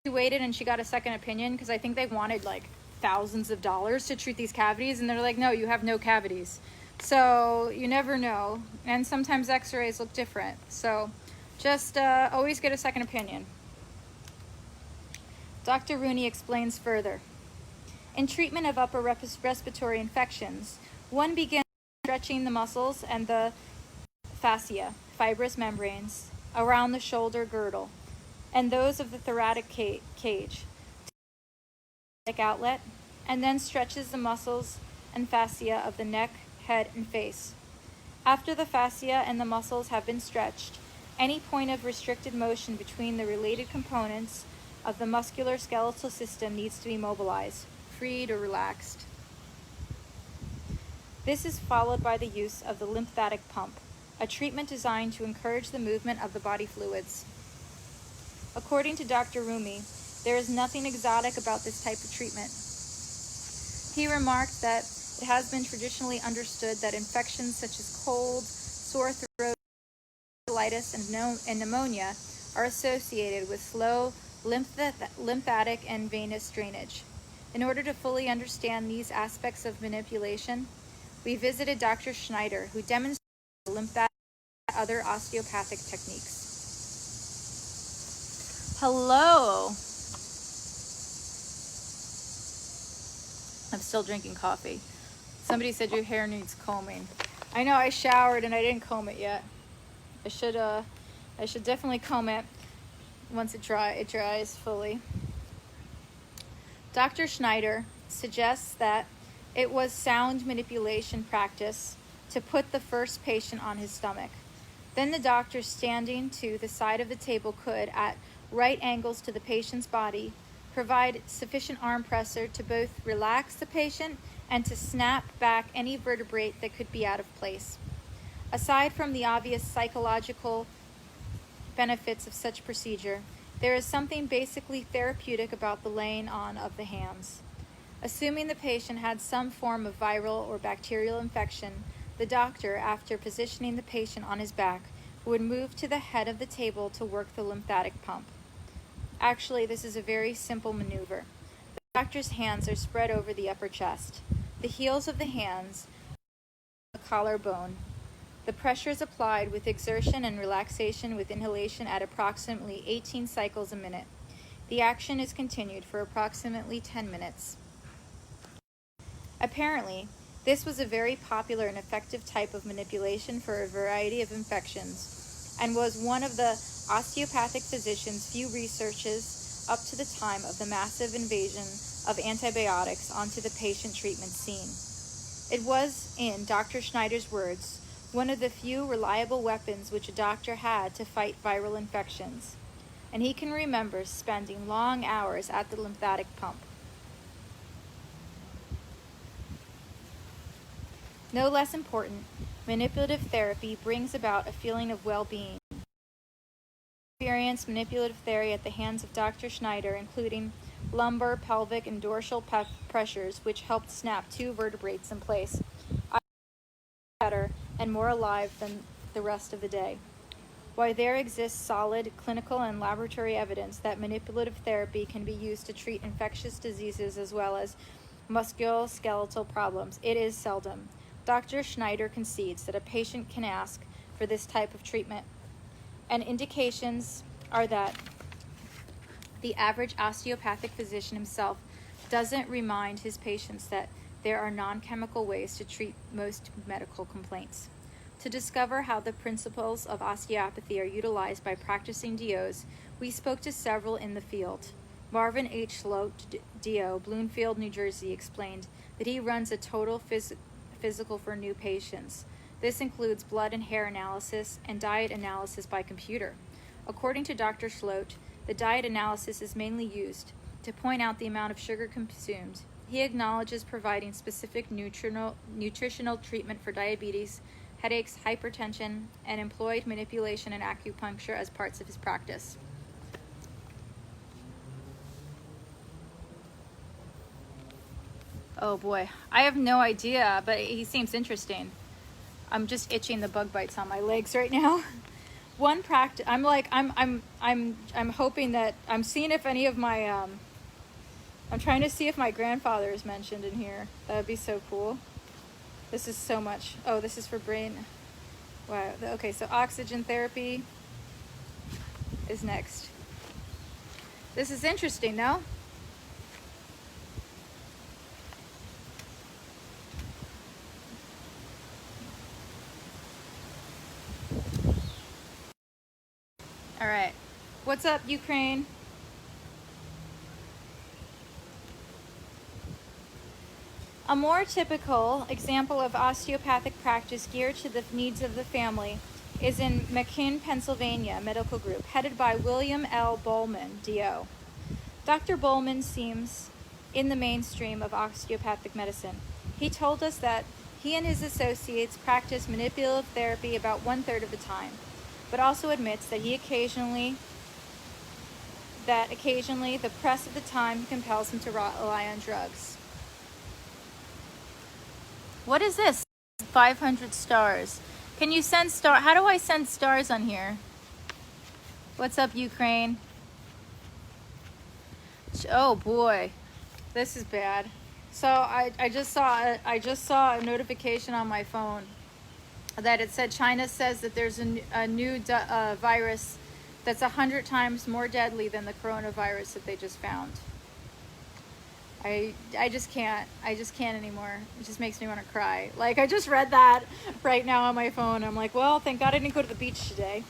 She waited and she got a second opinion because I think they wanted like thousands of dollars to treat these cavities, and they're like, no, you have no cavities. So you never know, and sometimes x-rays look different. So just always get a second opinion. Dr. Rooney explains further. In treatment of upper respiratory infections, one begins stretching the muscles and the fascia, fibrous membranes, around the shoulder girdle, and those of the thoracic cage, outlet, and then stretches the muscles and fascia of the neck, head, and face. After the fascia and the muscles have been stretched, any point of restricted motion between the related components of the musculoskeletal system needs to be mobilized, freed, or relaxed. This is followed by the use of the lymphatic pump, a treatment designed to encourage the movement of the body fluids. According to Dr. Rumi, there is nothing exotic about this type of treatment. He remarked that it has been traditionally understood that infections such as cold, sore throat, colitis, and pneumonia are associated with slow lymphatic and venous drainage. In order to fully understand these aspects of manipulation, we visited Dr. Schneider, who demonstrated lymphatic and other osteopathic techniques. Hello. I'm still drinking coffee. Somebody said your hair needs combing. I know, I showered and I didn't comb it yet. I should definitely comb it once it dries fully. Dr. Schneider suggests that it was sound manipulation practice to put the first patient on his stomach. Then the doctor standing to the side of the table could, at right angles to the patient's body, provide sufficient arm pressure to both relax the patient and to snap back any vertebrate that could be out of place. Aside from the obvious psychological benefits of such procedure, there is something basically therapeutic about the laying on of the hands. Assuming the patient had some form of viral or bacterial infection, the doctor, after positioning the patient on his back, would move to the head of the table to work the lymphatic pump. Actually, this is a very simple maneuver. The doctor's hands are spread over the upper chest. The heels of the hands are the collarbone. The pressure is applied with exertion and relaxation with inhalation at approximately 18 cycles a minute. The action is continued for approximately 10 minutes. Apparently, this was a very popular and effective type of manipulation for a variety of infections, and was one of the osteopathic physician's few researches up to the time of the massive invasion of antibiotics onto the patient treatment scene. It was, in Dr. Schneider's words, one of the few reliable weapons which a doctor had to fight viral infections, and he can remember spending long hours at the lymphatic pump. No less important, manipulative therapy brings about a feeling of well-being. Experienced manipulative therapy at the hands of Dr. Schneider, including lumbar, pelvic, and dorsal pressures, which helped snap 2 vertebrates in place. I felt better and more alive than the rest of the day. While there exists solid clinical and laboratory evidence that manipulative therapy can be used to treat infectious diseases as well as musculoskeletal problems, it is seldom. Dr. Schneider concedes that a patient can ask for this type of treatment, and indications are that the average osteopathic physician himself doesn't remind his patients that there are non-chemical ways to treat most medical complaints. To discover how the principles of osteopathy are utilized by practicing DOs, we spoke to several in the field. Marvin H. Sloat, DO, Bloomfield, New Jersey, explained that he runs a total physical for new patients. This includes blood and hair analysis and diet analysis by computer. According to Dr. Sloat, the diet analysis is mainly used to point out the amount of sugar consumed. He acknowledges providing specific nutritional treatment for diabetes, headaches, hypertension, and employed manipulation and acupuncture as parts of his practice. Oh boy, I have no idea, but he seems interesting. I'm just itching the bug bites on my legs right now. One practice, I'm hoping that, I'm seeing if any of my, I'm trying to see if my grandfather is mentioned in here. That would be so cool. This is so much. Oh, this is for brain. Wow. Okay, so oxygen therapy is next. This is interesting, no? What's up, Ukraine? A more typical example of osteopathic practice geared to the needs of the family is in McKean, Pennsylvania Medical Group, headed by William L. Bowman, D.O. Dr. Bowman seems in the mainstream of osteopathic medicine. He told us that he and his associates practice manipulative therapy about 1/3 of the time, but also admits that occasionally the press of the time compels him to rely on drugs. What is this? 500 stars. Can you send star? How do I send stars on here? What's up, Ukraine? Oh boy, this is bad. So I just saw a notification on my phone that it said China says that there's a new virus that's 100 times more deadly than the coronavirus that they just found. I just can't anymore. It just makes me want to cry. Like, I just read that right now on my phone. I'm like, well, thank God I didn't go to the beach today.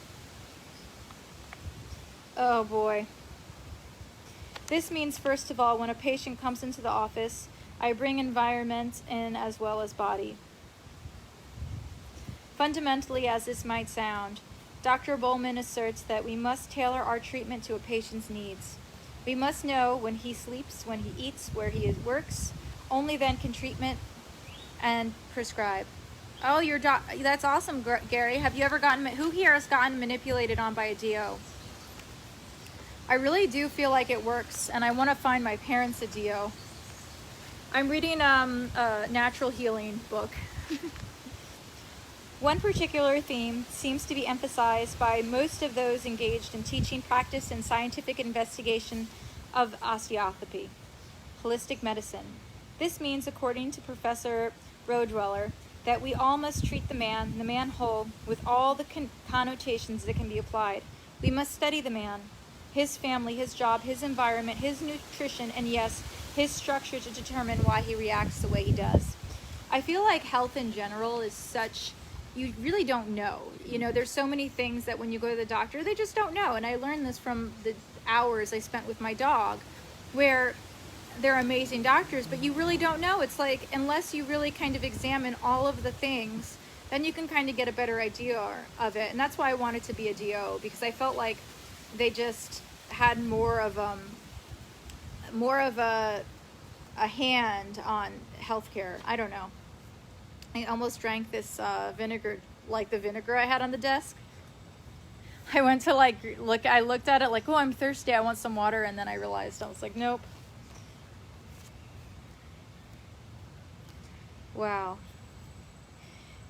Oh boy. This means, first of all, when a patient comes into the office, I bring environment in as well as body. Fundamentally, as this might sound, Dr. Bowman asserts that we must tailor our treatment to a patient's needs. We must know when he sleeps, when he eats, where he works. Only then can treatment and prescribe. Oh, that's awesome, Gary. Have you ever who here has gotten manipulated on by a DO? I really do feel like it works, and I want to find my parents a DO. I'm reading a natural healing book. One particular theme seems to be emphasized by most of those engaged in teaching, practice, and scientific investigation of osteopathy, holistic medicine. This means, according to Professor Roedweller, that we all must treat the man whole, with all the connotations that can be applied. We must study the man, his family, his job, his environment, his nutrition, and yes, his structure to determine why he reacts the way he does. I feel like health in general is such... you really don't know. You know, there's so many things that when you go to the doctor, they just don't know. And I learned this from the hours I spent with my dog, where they're amazing doctors, but you really don't know. It's like, unless you really kind of examine all of the things, then you can kind of get a better idea of it. And that's why I wanted to be a DO, because I felt like they just had more of a hand on healthcare. I don't know. I almost drank this vinegar, like the vinegar I had on the desk. I went to I looked at it like, oh, I'm thirsty, I want some water, and then I realized, I was like, nope. Wow.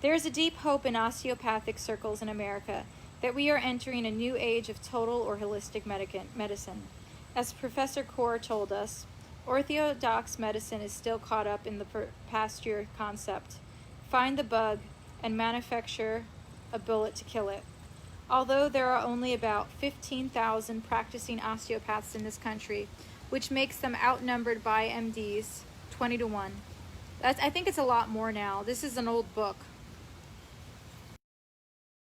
There's a deep hope in osteopathic circles in America that we are entering a new age of total or holistic medicine. As Professor Kaur told us, orthodox medicine is still caught up in the pasture concept. Find the bug and manufacture a bullet to kill it. Although there are only about 15,000 practicing osteopaths in this country, which makes them outnumbered by MDs 20 to 1. I think it's a lot more now. This is an old book.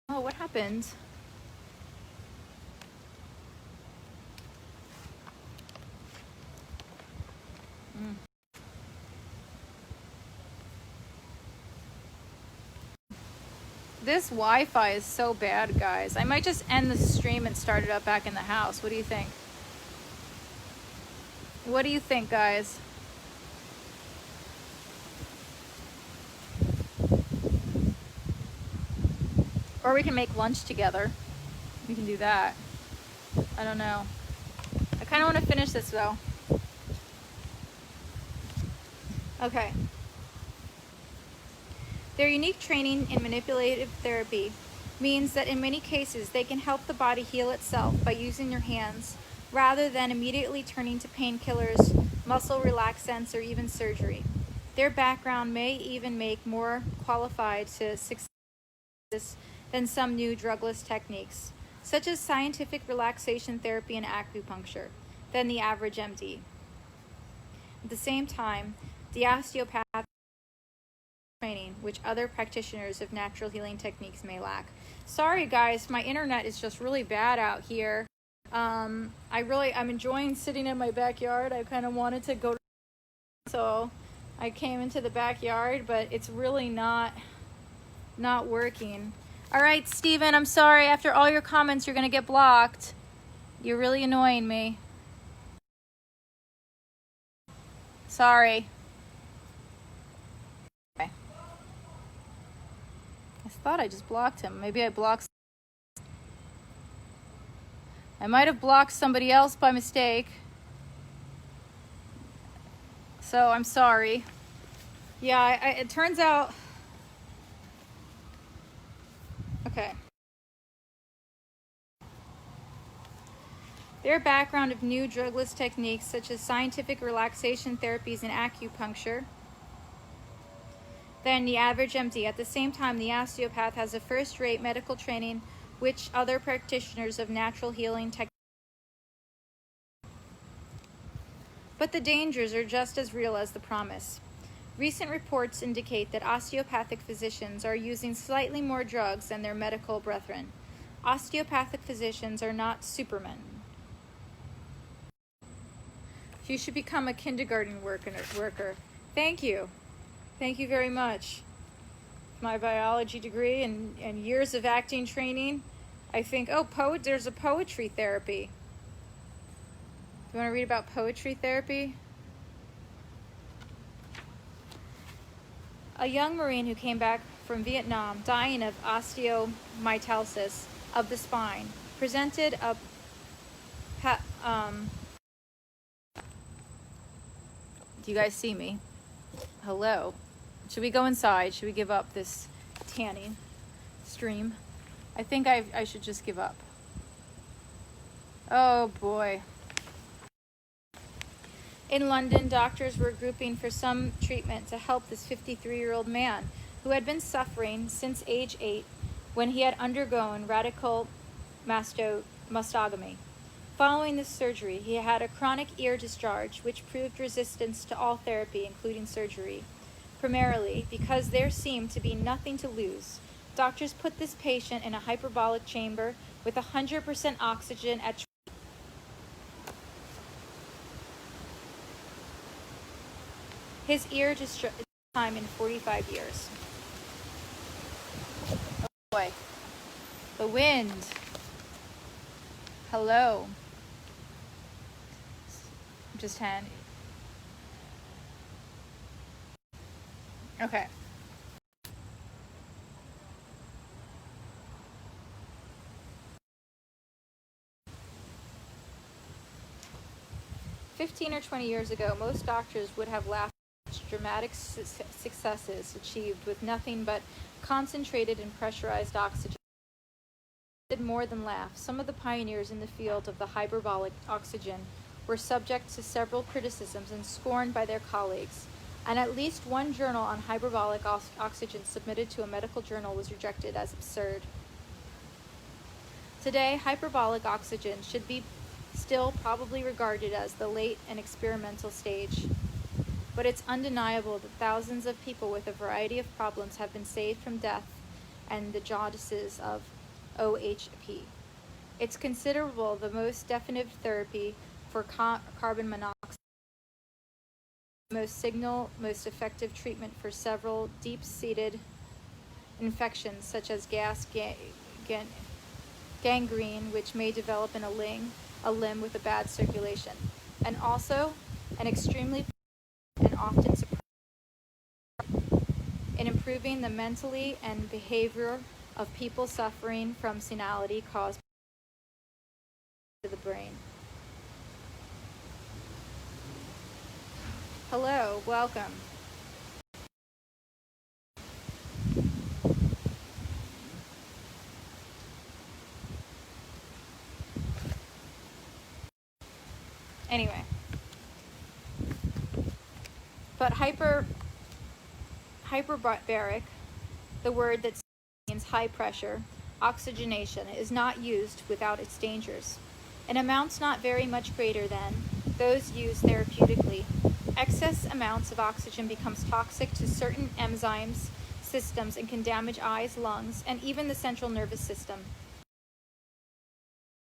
Oh, what happened? This Wi-Fi is so bad, guys. I might just end the stream and start it up back in the house. What do you think? What do you think, guys? Or we can make lunch together. We can do that. I don't know. I kind of want to finish this, though. Okay. Their unique training in manipulative therapy means that in many cases they can help the body heal itself by using their hands rather than immediately turning to painkillers, muscle relaxants, or even surgery. Their background may even make more qualified to success than some new drugless techniques, such as scientific relaxation therapy and acupuncture, than the average MD. At the same time, the osteopath training, which other practitioners of natural healing techniques may lack. Sorry guys, my internet is just really bad out here. I'm enjoying sitting in my backyard. I kind of wanted to go, so I came into the backyard, but it's really not working. All right, Steven, I'm sorry. After all your comments, you're going to get blocked. You're really annoying me. Sorry. Okay. I thought I just blocked him. Maybe I blocked. I might have blocked somebody else by mistake. So I'm sorry. Yeah, it turns out. Okay. Their background of new drugless techniques such as scientific relaxation therapies and acupuncture than the average MD. At the same time, the osteopath has a first-rate medical training which other practitioners of natural healing techniques. But the dangers are just as real as the promise. Recent reports indicate that osteopathic physicians are using slightly more drugs than their medical brethren. Osteopathic physicians are not supermen. You should become a kindergarten worker. Thank you. Thank you very much. My biology degree and years of acting training. I think, there's a poetry therapy. Do you want to read about poetry therapy? A young Marine who came back from Vietnam, dying of osteomyelitis of the spine, presented a do you guys see me? Hello. Should we go inside? Should we give up this tanning stream? I think I should just give up. Oh boy. In London, doctors were grouping for some treatment to help this 53-year-old man who had been suffering since age 8 when he had undergone radical mastectomy. Following this surgery, he had a chronic ear discharge, which proved resistance to all therapy, including surgery. Primarily, because there seemed to be nothing to lose, doctors put this patient in a hyperbolic chamber with 100% oxygen at his ear discharged time in 45 years. Oh boy. The wind. Hello. Just hand. Okay. "15 or 20 years ago, most doctors would have laughed at dramatic successes achieved with nothing but concentrated and pressurized oxygen. Did more than laugh. Some of the pioneers in the field of the hyperbolic oxygen were subject to several criticisms and scorned by their colleagues, and at least one journal on hyperbolic oxygen submitted to a medical journal was rejected as absurd. Today, hyperbolic oxygen should be still probably regarded as the late and experimental stage, but it's undeniable that thousands of people with a variety of problems have been saved from death and the jaundices of OHP. It's considerable the most definitive therapy for carbon monoxide, most effective treatment for several deep-seated infections such as gangrene, which may develop in a limb with a bad circulation, and also an extremely and often surprising in improving the mentally and behavior of people suffering from senility caused to the brain." Hello, welcome. Anyway, but hyperbaric, the word that means high pressure, oxygenation, is not used without its dangers. In amounts not very much greater than those used therapeutically, excess amounts of oxygen becomes toxic to certain enzymes, systems, and can damage eyes, lungs, and even the central nervous system.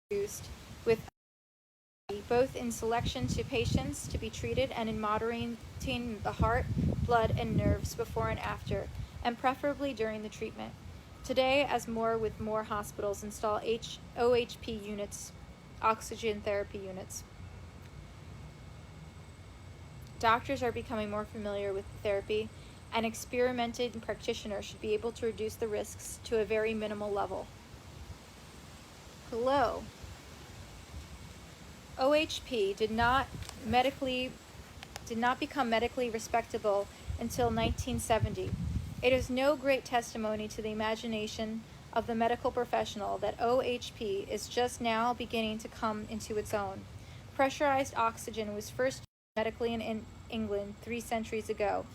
Used with both in selection to patients to be treated and in moderating the heart, blood, and nerves before and after, and preferably during the treatment. Today, as more hospitals install OHP units, oxygen therapy units, doctors are becoming more familiar with the therapy, and experimented practitioners should be able to reduce the risks to a very minimal level. Hello. OHP did not become medically respectable until 1970. It is no great testimony to the imagination of the medical professional that OHP is just now beginning to come into its own. Pressurized oxygen was first used medically in England 3 centuries ago.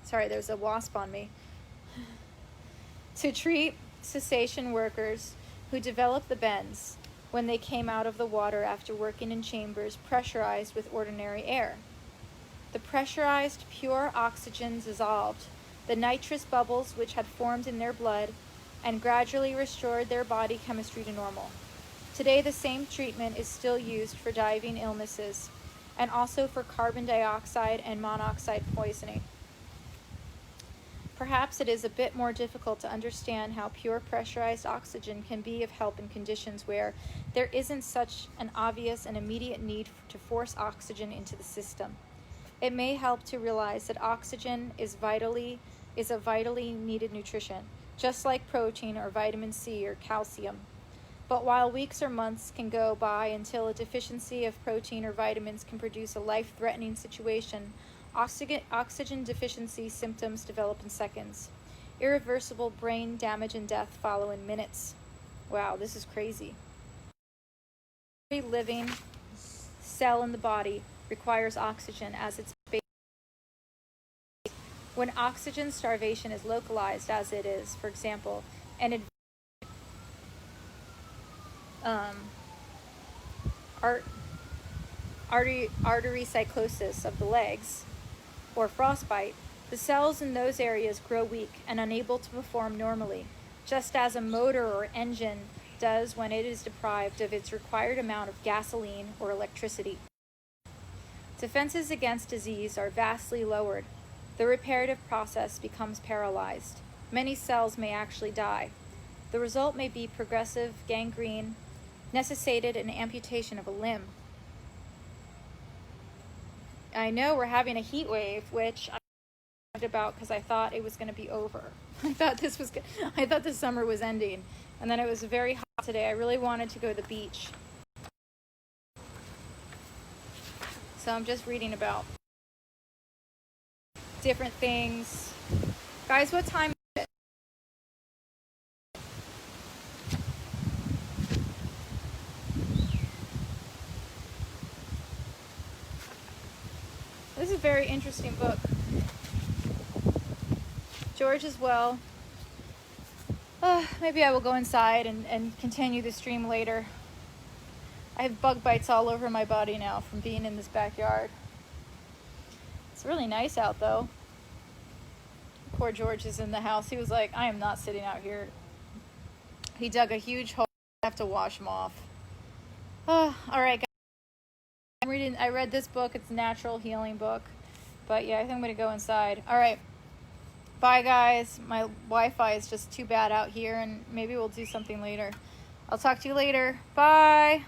Sorry, there's a wasp on me. To treat cessation workers who developed the bends when they came out of the water after working in chambers pressurized with ordinary air. The pressurized pure oxygen dissolved the nitrous bubbles which had formed in their blood and gradually restored their body chemistry to normal. Today, the same treatment is still used for diving illnesses and also for carbon dioxide and monoxide poisoning. Perhaps it is a bit more difficult to understand how pure pressurized oxygen can be of help in conditions where there isn't such an obvious and immediate need to force oxygen into the system. It may help to realize that oxygen is a vitally needed nutrition, just like protein or vitamin C or calcium. But while weeks or months can go by until a deficiency of protein or vitamins can produce a life-threatening situation, oxygen deficiency symptoms develop in seconds. Irreversible brain damage and death follow in minutes. Wow, this is crazy. Every living cell in the body requires oxygen as its base. When oxygen starvation is localized, as it is, for example, an artery cyclosis of the legs, or frostbite, the cells in those areas grow weak and unable to perform normally, just as a motor or engine does when it is deprived of its required amount of gasoline or electricity. Defenses against disease are vastly lowered. The reparative process becomes paralyzed. Many cells may actually die. The result may be progressive gangrene, necessitated an amputation of a limb. I know we're having a heat wave, which I talked about because I thought it was going to be over. I thought the summer was ending, and then it was very hot today. I really wanted to go to the beach. So I'm just reading about different things. Guys, what time is it? This is a very interesting book. George as well. Maybe I will go inside and continue the stream later. I have bug bites all over my body now from being in this backyard. It's really nice out though. Poor George is in the house. He was like, I am not sitting out here. He dug a huge hole. I have to wash him off. All right, guys. I read this book. It's a natural healing book. But yeah, I think I'm going to go inside. All right. Bye, guys. My Wi-Fi is just too bad out here, and maybe we'll do something later. I'll talk to you later. Bye.